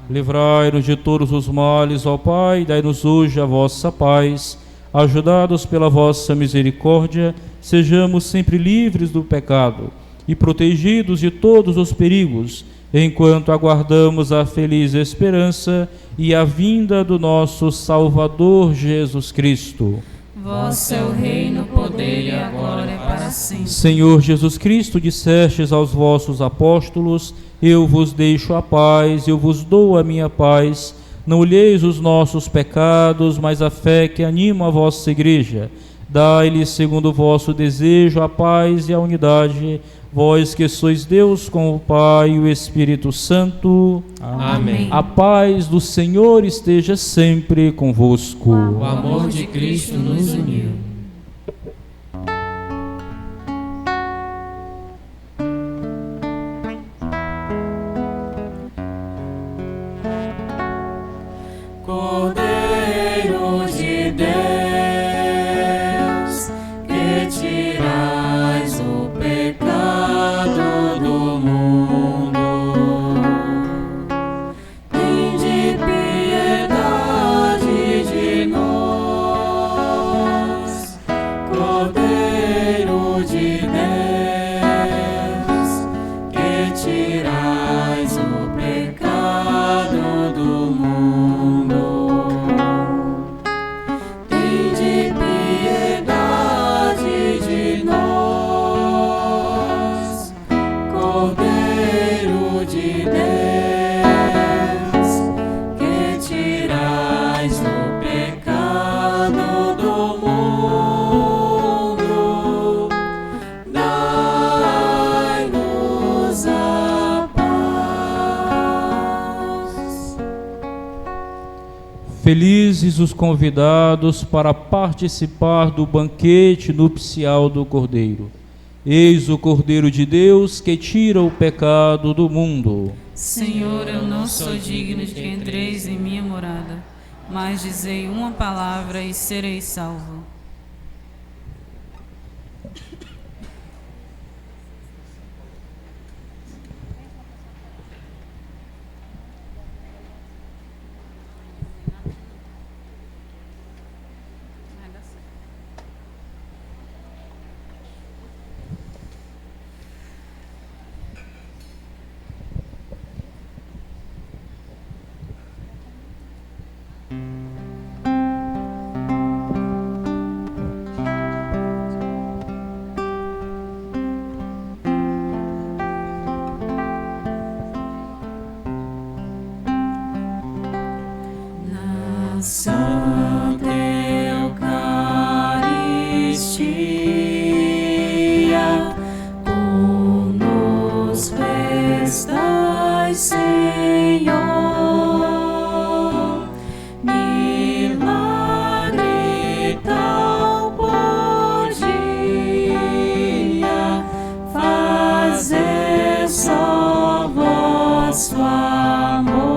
Livrai-nos de todos os males, ó Pai, dai-nos hoje a vossa paz. Ajudados pela vossa misericórdia, sejamos sempre livres do pecado e protegidos de todos os perigos, enquanto aguardamos a feliz esperança e a vinda do nosso Salvador Jesus Cristo. Vosso é o reino, o poder e a glória para sempre. Senhor Jesus Cristo, dissestes aos vossos apóstolos: eu vos deixo a paz, eu vos dou a minha paz. Não olheis os nossos pecados, mas a fé que anima a vossa igreja. Dai-lhe, segundo o vosso desejo, a paz e a unidade, vós que sois Deus com o Pai e o Espírito Santo. Amém. A paz do Senhor esteja sempre convosco. O amor de Cristo nos uniu. Cordeiro de Felizes os convidados para participar do banquete nupcial do Cordeiro. Eis o Cordeiro de Deus que tira o pecado do mundo. Senhor, eu não sou digno de que entreis em minha morada, mas dizei uma palavra e serei salvo. Santa Eucaristia, conosco estás, Senhor, milagre tal podia fazer só vosso amor.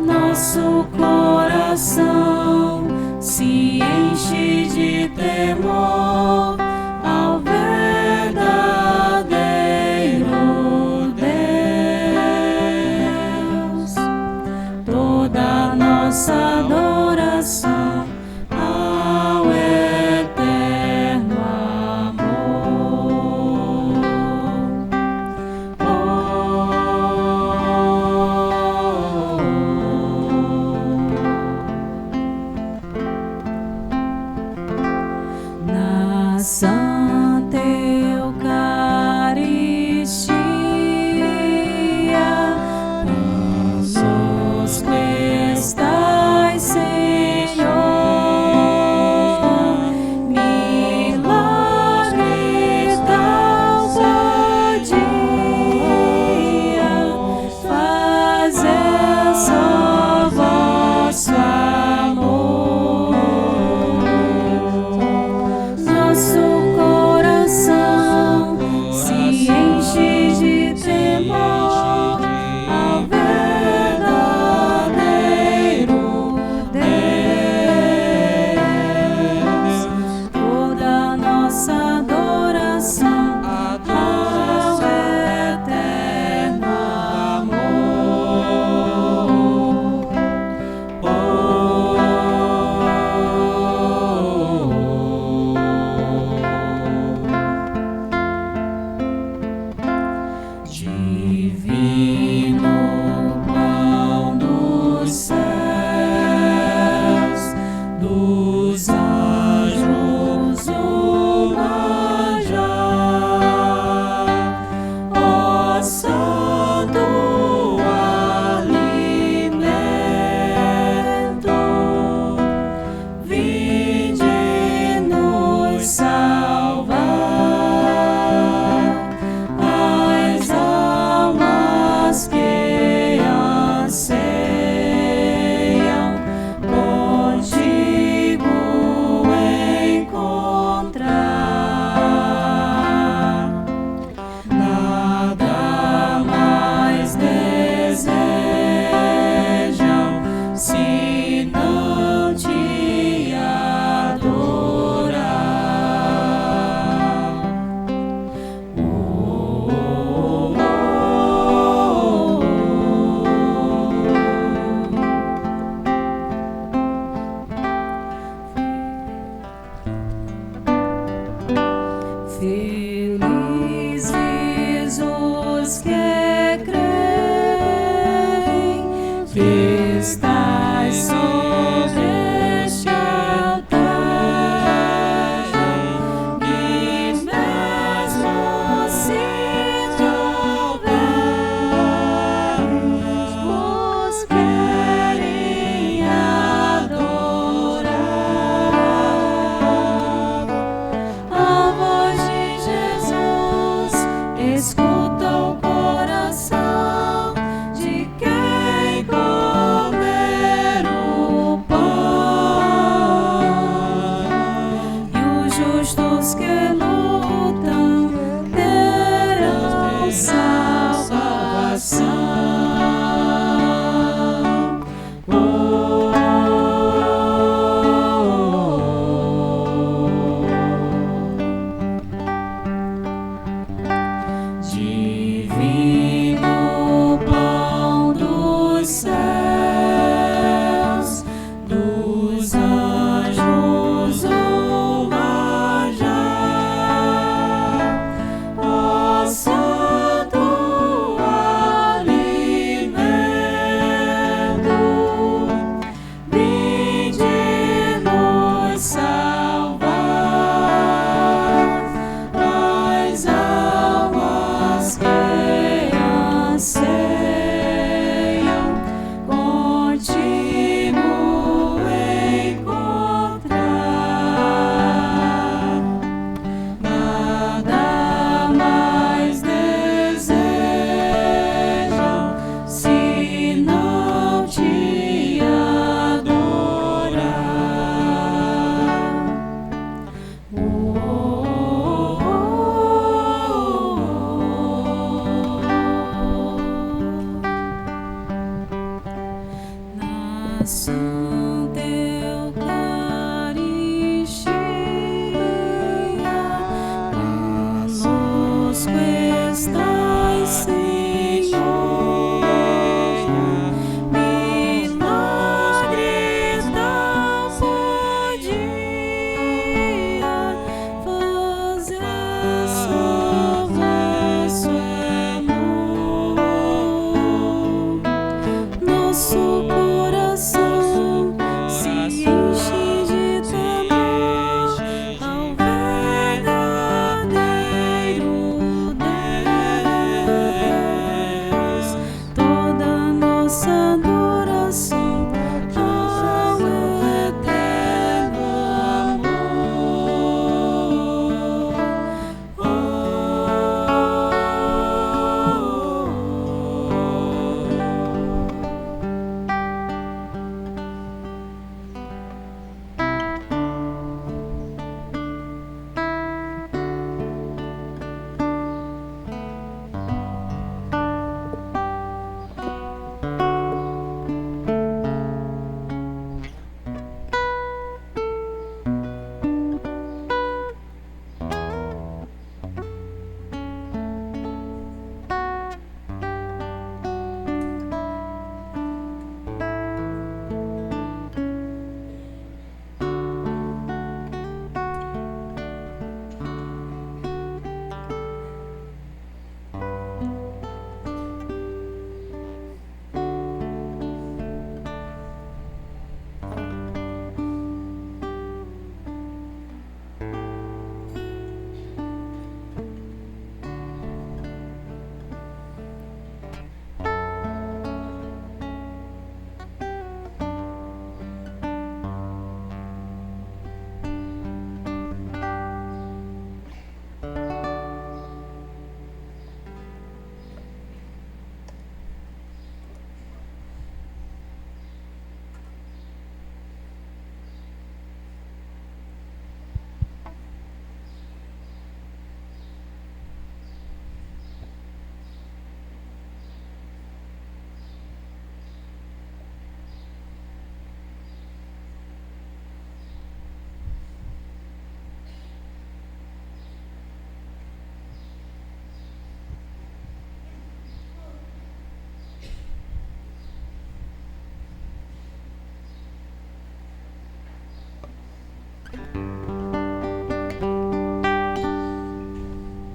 Nosso coração se enche de temor ao verdadeiro Deus. Toda nossa adoração ao eterno amor. Na Santa Eucaristia, conosco estás, Senhor, milagre tal podia fazer só vosso amor. Nosso justos que lutam terão salvação. Divino pão dos céus, dos anjos o manjar, ó santo alimento, vinde nos salvar as almas que anseiam contigo encontrar. Nada mais desejam senão te adorar. Na Santa Eucaristia, conosco estás, Senhor. Milagre tão podia fazer sobre nosso amor. Nosso coração se enche de temor ao verdadeiro Deus. Toda nossa adoração ao eterno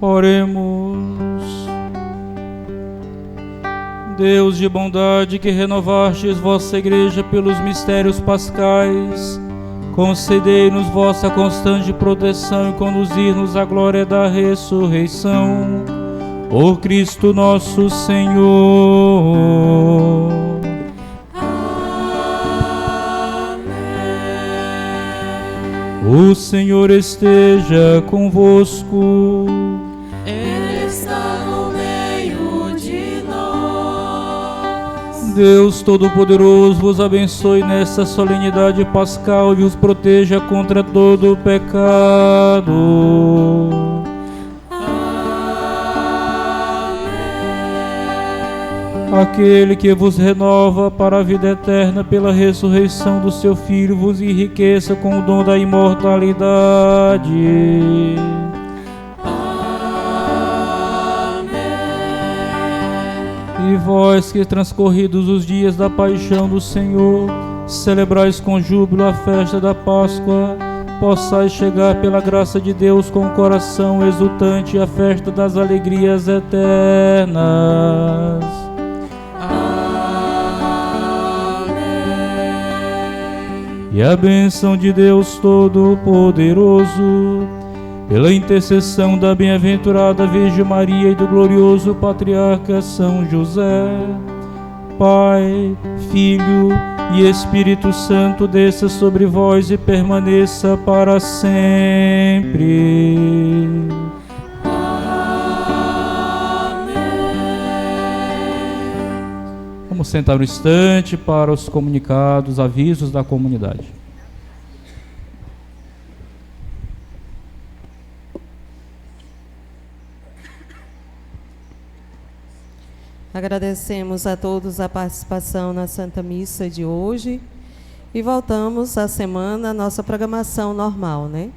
Oremos. Deus de bondade, que renovastes vossa igreja pelos mistérios pascais, concedei-nos vossa constante proteção e conduzir-nos à glória da ressurreição. Por Cristo nosso Senhor. O Senhor esteja convosco. Ele está no meio de nós. Deus Todo-Poderoso vos abençoe nesta solenidade pascal e os proteja contra todo o pecado. Aquele que vos renova para a vida eterna pela ressurreição do seu Filho, vos enriqueça com o dom da imortalidade. E vós que transcorridos os dias da paixão do Senhor, celebrais com júbilo a festa da Páscoa, possais chegar pela graça de Deus com o coração exultante à festa das alegrias eternas. E a bênção de Deus Todo-Poderoso, pela intercessão da bem-aventurada Virgem Maria e do glorioso Patriarca São José, Pai, Filho e Espírito Santo, desça sobre vós e permaneça para sempre. Vamos sentar um instante para os comunicados, avisos da comunidade. Agradecemos a todos a participação na Santa Missa de hoje e voltamos à semana, a nossa programação normal, né?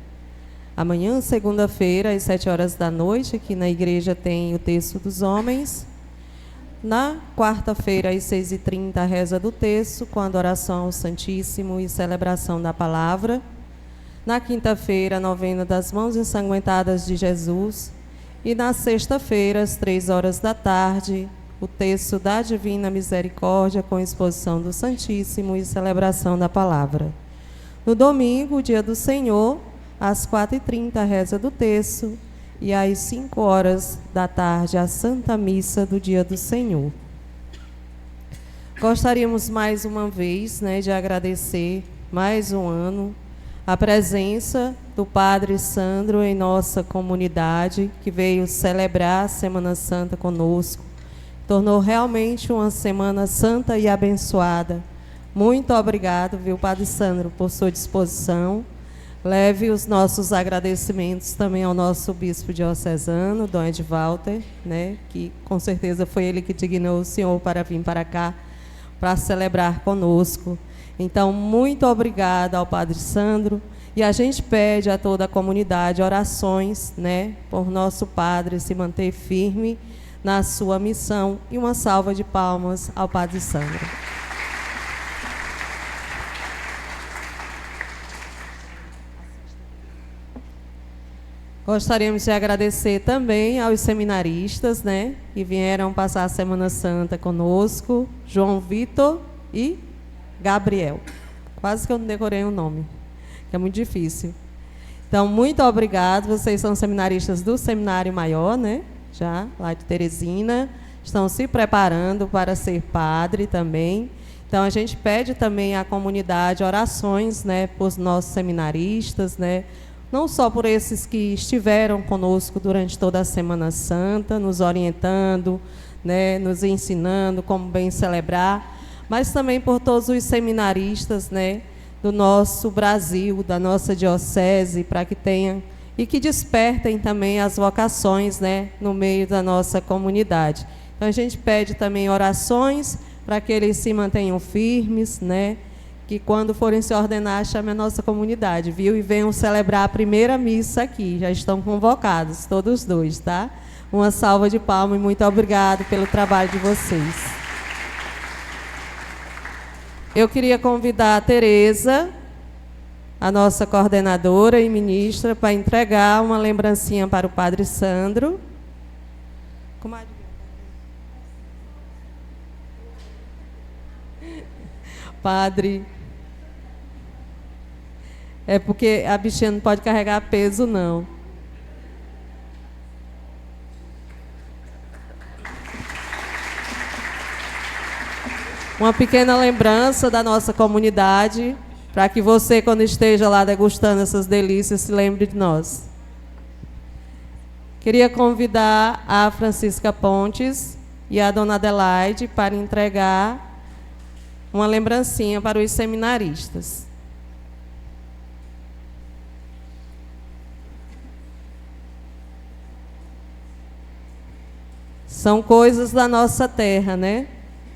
Amanhã, segunda-feira, às 7 horas da noite, aqui na igreja tem o Terço dos Homens. Na quarta-feira, às 6h30, a reza do terço, com adoração ao Santíssimo e celebração da palavra. Na quinta-feira, a novena das Mãos Ensanguentadas de Jesus. E na sexta-feira, às 3 horas da tarde, o terço da Divina Misericórdia, com exposição do Santíssimo e celebração da palavra. No domingo, dia do Senhor, às 4h30, a reza do terço. E às 5 horas da tarde, a Santa Missa do Dia do Senhor. Gostaríamos mais uma vez, né, de agradecer mais um ano a presença do Padre Sandro em nossa comunidade, que veio celebrar a Semana Santa conosco. Tornou realmente uma Semana Santa e abençoada. Muito obrigado, viu, Padre Sandro, por sua disposição. Leve os nossos agradecimentos também ao nosso bispo diocesano, Dom Ed Walter, né, que com certeza foi ele que dignou o senhor para vir para cá, para celebrar conosco. Então, muito obrigada ao Padre Sandro. E a gente pede a toda a comunidade orações, né, por nosso Padre se manter firme na sua missão. E uma salva de palmas ao Padre Sandro. Gostaríamos de agradecer também aos seminaristas, né, que vieram passar a Semana Santa conosco, João Vitor e Gabriel. Quase que eu não decorei o nome, que é muito difícil. Então, muito obrigado. Vocês são seminaristas do Seminário Maior, né, já, lá de Teresina. Estão se preparando para ser padre também. Então, a gente pede também à comunidade orações, né, por os nossos seminaristas, né, não só por esses que estiveram conosco durante toda a Semana Santa, nos orientando, né, nos ensinando como bem celebrar, mas também por todos os seminaristas, né, do nosso Brasil, da nossa diocese, para que tenham e que despertem também as vocações, né, no meio da nossa comunidade. Então, a gente pede também orações para que eles se mantenham firmes, né, que quando forem se ordenar, chame a nossa comunidade, viu? E venham celebrar a primeira missa aqui. Já estão convocados, todos dois, tá? Uma salva de palmas e muito obrigado pelo trabalho de vocês. Eu queria convidar a Tereza, a nossa coordenadora e ministra, para entregar uma lembrancinha para o Padre Sandro. Padre... É porque a bichinha não pode carregar peso, não. Uma pequena lembrança da nossa comunidade, para que você, quando esteja lá degustando essas delícias, se lembre de nós. Queria convidar a Francisca Pontes e a Dona Adelaide para entregar uma lembrancinha para os seminaristas. São coisas da nossa terra, né?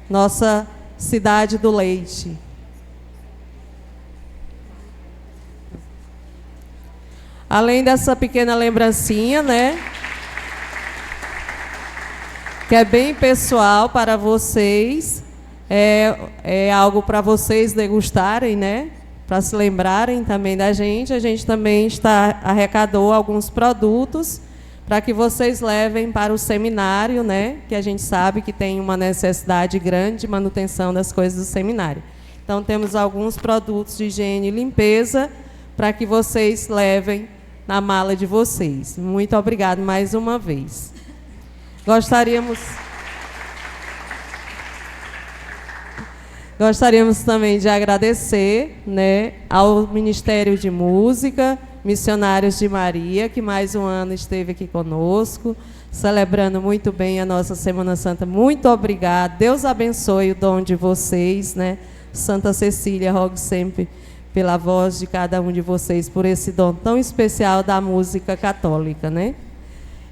Nossa cidade do leite. Além dessa pequena lembrancinha, né? Que é bem pessoal para vocês, é algo para vocês degustarem, né? Para se lembrarem também da gente. A gente também arrecadou alguns produtos para que vocês levem para o seminário, né? Que a gente sabe que tem uma necessidade grande de manutenção das coisas do seminário. Então, temos alguns produtos de higiene e limpeza para que vocês levem na mala de vocês. Muito obrigado mais uma vez. Gostaríamos também de agradecer, né, ao Ministério de Música, Missionários de Maria, que mais um ano esteve aqui conosco, celebrando muito bem a nossa Semana Santa. Muito obrigada. Deus abençoe o dom de vocês, né? Santa Cecília, rogue sempre pela voz de cada um de vocês, por esse dom tão especial da música católica, né?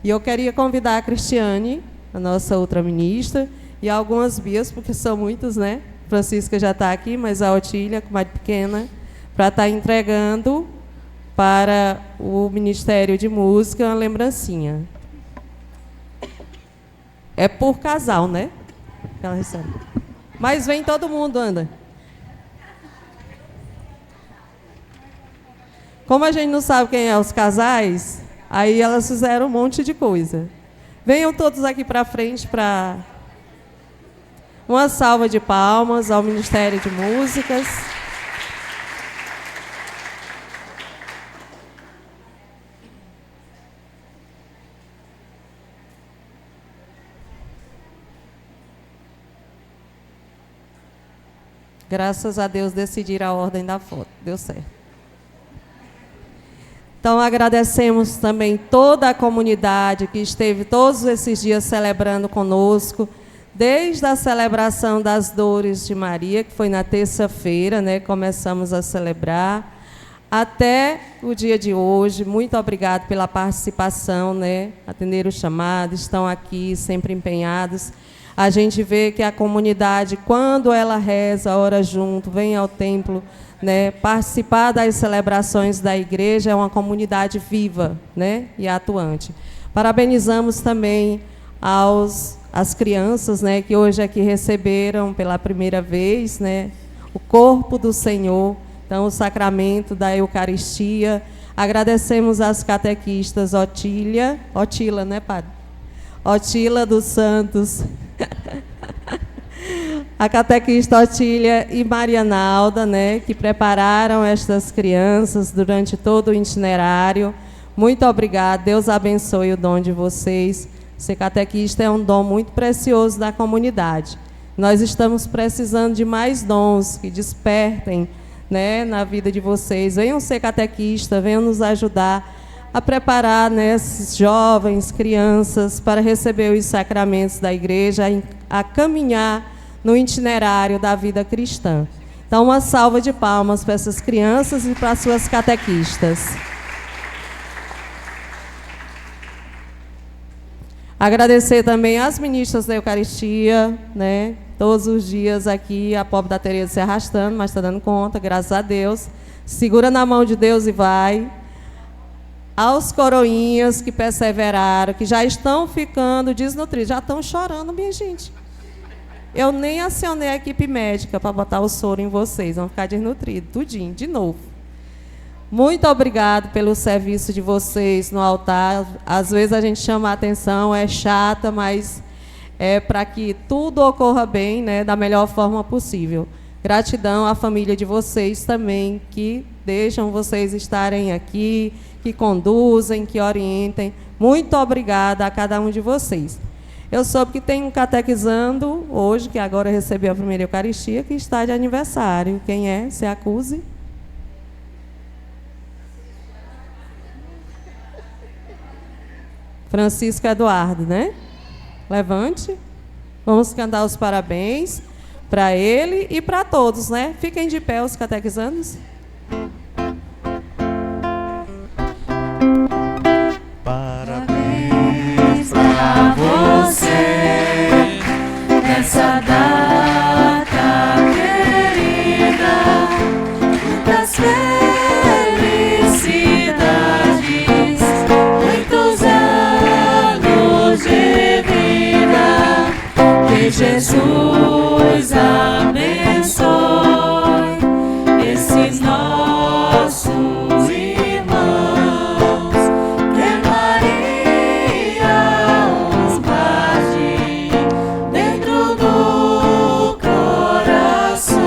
E eu queria convidar a Cristiane, a nossa outra ministra, e algumas bias, porque são muitos, né? Francisca já está aqui, mas a Otília, comadre pequena, para estar entregando para o Ministério de Música uma lembrancinha. É por casal, né? Ela recebe. Mas vem todo mundo, anda. Como a gente não sabe quem é os casais, aí elas fizeram um monte de coisa. Venham todos aqui para frente para uma salva de palmas ao Ministério de Músicas. Graças a Deus decidiram a ordem da foto. Deu certo. Então, agradecemos também toda a comunidade que esteve todos esses dias celebrando conosco, desde a celebração das Dores de Maria, que foi na terça-feira, né, começamos a celebrar, até o dia de hoje. Muito obrigado pela participação, né, atenderam o chamado, estão aqui sempre empenhados. A gente vê que a comunidade, quando ela reza, ora junto, vem ao templo, né, participar das celebrações da igreja, é uma comunidade viva, né, e atuante. Parabenizamos também as crianças, né, que hoje aqui receberam pela primeira vez, né, o corpo do Senhor, então o sacramento da Eucaristia. Agradecemos às catequistas Otila, né, padre? Otila dos Santos, a catequista Otília e Marianalda, né, que prepararam estas crianças durante todo o itinerário. Muito obrigada, Deus abençoe o dom de vocês. Ser catequista é um dom muito precioso da comunidade. Nós estamos precisando de mais dons que despertem, né, na vida de vocês. Venham ser catequista, venham nos ajudar a preparar, né, esses jovens, crianças, para receber os sacramentos da igreja, a caminhar no itinerário da vida cristã. Então, uma salva de palmas para essas crianças e para suas catequistas. Agradecer também às ministras da Eucaristia, né, todos os dias aqui, a pobre da Tereza se arrastando, mas está dando conta, graças a Deus. Segura na mão de Deus e vai. Aos coroinhas que perseveraram, que já estão ficando desnutridos, já estão chorando, minha gente. Eu nem acionei a equipe médica para botar o soro em vocês, vão ficar desnutridos, tudinho, de novo. Muito obrigado pelo serviço de vocês no altar. Às vezes a gente chama a atenção, é chata, mas é para que tudo ocorra bem, né, da melhor forma possível. Gratidão à família de vocês também, que deixam vocês estarem aqui, que conduzem, que orientem. Muito obrigada a cada um de vocês. Eu soube que tem um catequizando hoje, que agora recebeu a primeira Eucaristia, que está de aniversário. Quem é? Se acuse. Francisco Eduardo, né? Levante. Vamos cantar os parabéns. para ele e para todos, né? Fiquem de pé os catequizandos. Parabéns Pra você, nessa data querida, muitas felicidades, muitos anos de vida, que Jesus abençoe esses nossos irmãos, que Maria os guarde dentro do coração.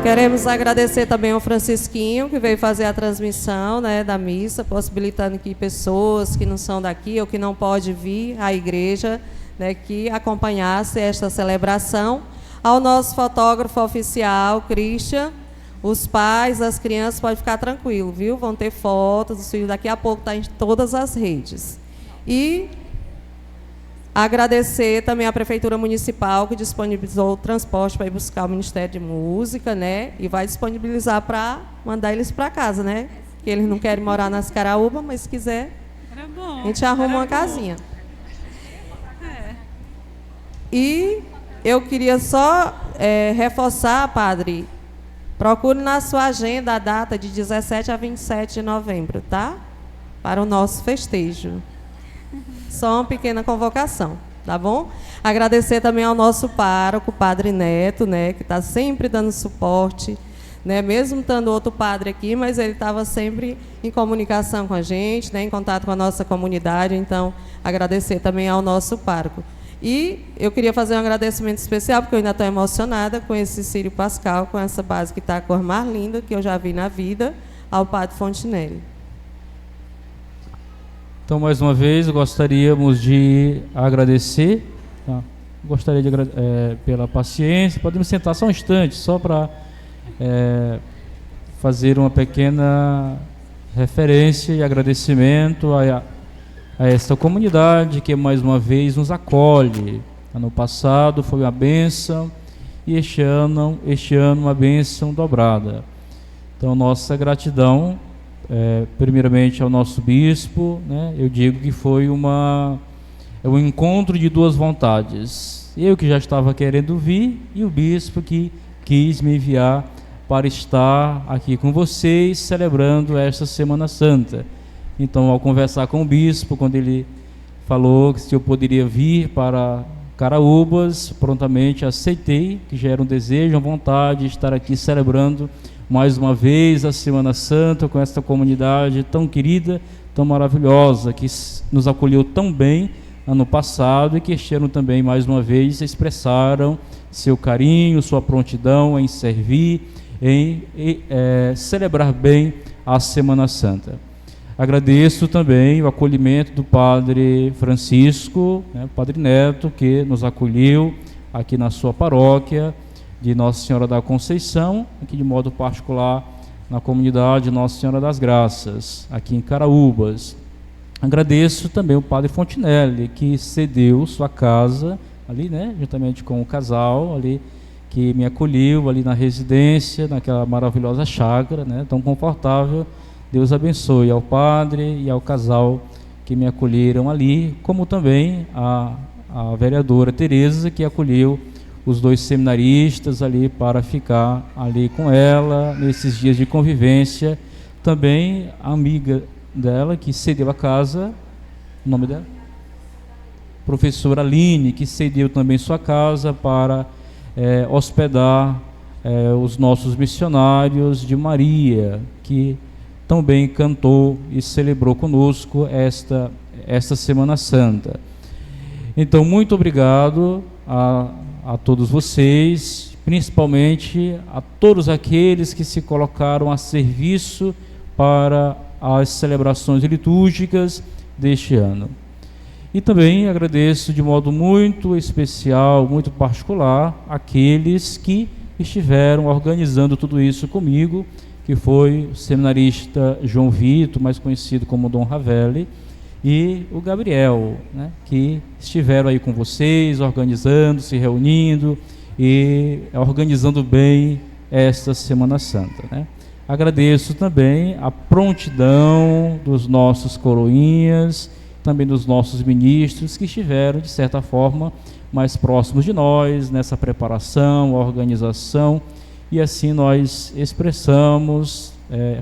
Queremos agradecer também ao Francisquinho, que veio fazer a transmissão, né, da missa, possibilitando que pessoas que não são daqui ou que não podem vir à igreja, né, que acompanhassem esta celebração. Ao nosso fotógrafo oficial, Christian, os pais, as crianças podem ficar tranquilos, viu? Vão ter fotos, os filhos daqui a pouco estão em todas as redes. E agradecer também à Prefeitura Municipal, que disponibilizou o transporte para ir buscar o Ministério de Música, né? E vai disponibilizar para mandar eles para casa, né? Que eles não querem morar nas Caraúbas, mas se quiser, a gente arruma uma casinha. E eu queria só reforçar, padre, procure na sua agenda a data de 17 a 27 de novembro, tá? Para o nosso festejo. Só uma pequena convocação, tá bom? Agradecer também ao nosso pároco, Padre Neto, né, que está sempre dando suporte, né, mesmo estando outro padre aqui, mas ele estava sempre em comunicação com a gente, né, em contato com a nossa comunidade. Então, agradecer também ao nosso pároco. E eu queria fazer um agradecimento especial, porque eu ainda estou emocionada com esse Círio Pascal, com essa base que está a cor mais linda que eu já vi na vida, ao Padre Fontinelli. Então, mais uma vez, gostaríamos de agradecer, tá? Gostaria de pela paciência. Podemos sentar só um instante, só para fazer uma pequena referência e agradecimento a esta comunidade que mais uma vez nos acolhe. Ano passado foi uma bênção e este ano uma bênção dobrada. Então, nossa gratidão, primeiramente ao nosso bispo, né? Eu digo que foi um encontro de duas vontades. Eu que já estava querendo vir e o bispo que quis me enviar para estar aqui com vocês celebrando esta Semana Santa. Então, ao conversar com o bispo, quando ele falou que se eu poderia vir para Caraúbas, prontamente aceitei, que já era um desejo, uma vontade de estar aqui celebrando mais uma vez a Semana Santa com esta comunidade tão querida, tão maravilhosa, que nos acolheu tão bem ano passado e que este ano também, mais uma vez, expressaram seu carinho, sua prontidão em servir, em celebrar bem a Semana Santa. Agradeço também o acolhimento do Padre Francisco, né, Padre Neto, que nos acolheu aqui na sua paróquia de Nossa Senhora da Conceição, aqui de modo particular na comunidade Nossa Senhora das Graças, aqui em Caraúbas. Agradeço também o Padre Fontinelli, que cedeu sua casa ali, né, juntamente com o casal ali, que me acolheu ali na residência, naquela maravilhosa chácara, né, tão confortável. Deus abençoe ao padre e ao casal que me acolheram ali, como também a vereadora Tereza, que acolheu os dois seminaristas ali para ficar ali com ela nesses dias de convivência. Também a amiga dela, que cedeu a casa, o nome dela? Professora Aline, que cedeu também sua casa para hospedar os nossos missionários de Maria, que também cantou e celebrou conosco esta Semana Santa. Então, muito obrigado a todos vocês, principalmente a todos aqueles que se colocaram a serviço para as celebrações litúrgicas deste ano. E também agradeço de modo muito especial, muito particular, aqueles que estiveram organizando tudo isso comigo, que foi o seminarista João Vitor, mais conhecido como Dom Ravelli, e o Gabriel, né, que estiveram aí com vocês, organizando, se reunindo e organizando bem esta Semana Santa, né? Agradeço também a prontidão dos nossos coroinhas, também dos nossos ministros que estiveram, de certa forma, mais próximos de nós nessa preparação, organização, e assim nós expressamos,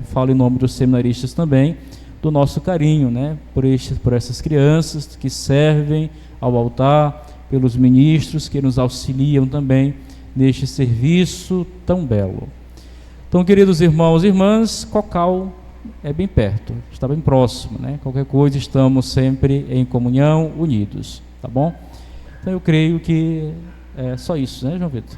falo em nome dos seminaristas também, do nosso carinho, né, por essas crianças que servem ao altar, pelos ministros que nos auxiliam também neste serviço tão belo. Então, queridos irmãos e irmãs, Cocal é bem perto, está bem próximo, né? Qualquer coisa, estamos sempre em comunhão, unidos, tá bom? Então, eu creio que é só isso, né, João Vitor?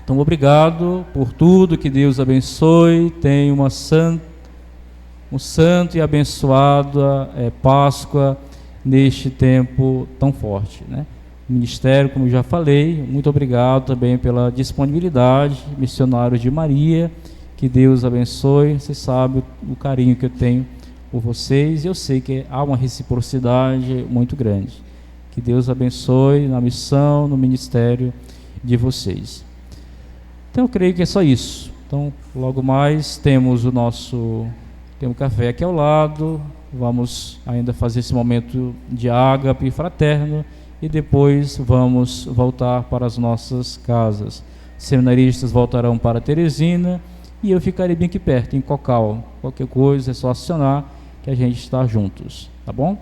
Então, obrigado por tudo, que Deus abençoe, tenha um santo e abençoada Páscoa neste tempo tão forte, né? O ministério, como já falei, muito obrigado também pela disponibilidade, missionários de Maria, que Deus abençoe. Vocês sabem o carinho que eu tenho por vocês, e eu sei que há uma reciprocidade muito grande. Que Deus abençoe na missão, no ministério de vocês. Então eu creio que é só isso. Então logo mais temos tem um café aqui ao lado, vamos ainda fazer esse momento de ágape fraterno, e depois vamos voltar para as nossas casas. Os seminaristas voltarão para Teresina e eu ficarei bem aqui perto, em Cocal. Qualquer coisa é só acionar que a gente está juntos, tá bom?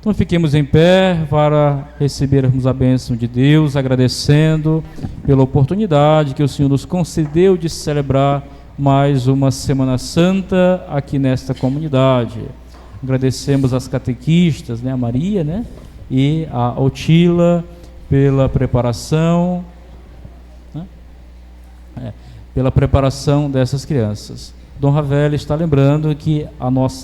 Então fiquemos em pé para recebermos a bênção de Deus, agradecendo pela oportunidade que o Senhor nos concedeu de celebrar mais uma Semana Santa aqui nesta comunidade. Agradecemos às catequistas, né, a Maria, né, e a Otila pela preparação, né, pela preparação dessas crianças. Dom Ravel está lembrando que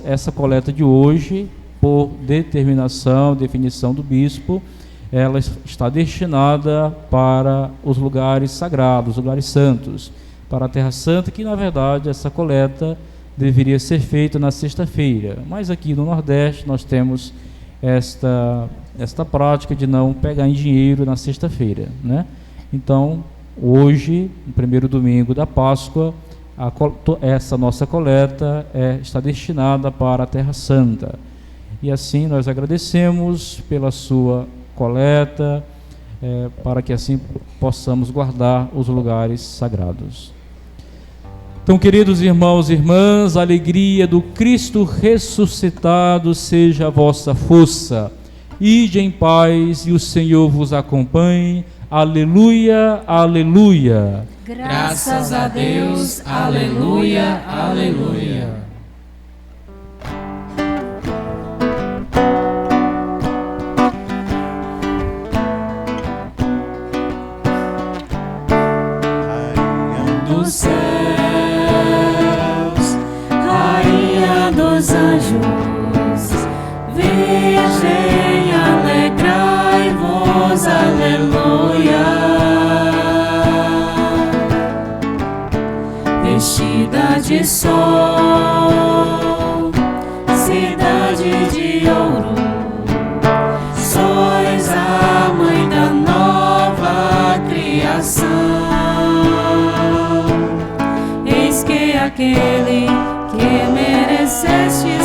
essa coleta de hoje, por definição do bispo, ela está destinada para os lugares sagrados, os lugares santos, para a Terra Santa, que na verdade essa coleta deveria ser feita na sexta-feira, mas aqui no Nordeste nós temos esta prática de não pegar em dinheiro na sexta-feira, né? Então, hoje, no primeiro domingo da Páscoa, essa nossa coleta está destinada para a Terra Santa. E assim nós agradecemos pela sua coleta, para que assim possamos guardar os lugares sagrados. Então, queridos irmãos e irmãs, a alegria do Cristo ressuscitado seja a vossa força. Ide em paz e o Senhor vos acompanhe. Aleluia, aleluia. Graças a Deus, aleluia, aleluia. Dos céus, Rainha dos anjos, Virgem, alegrai-vos, aleluia. Vestida de sol, cidade de ouro, sois a mãe da nova criação. Eis que aquele que mereceste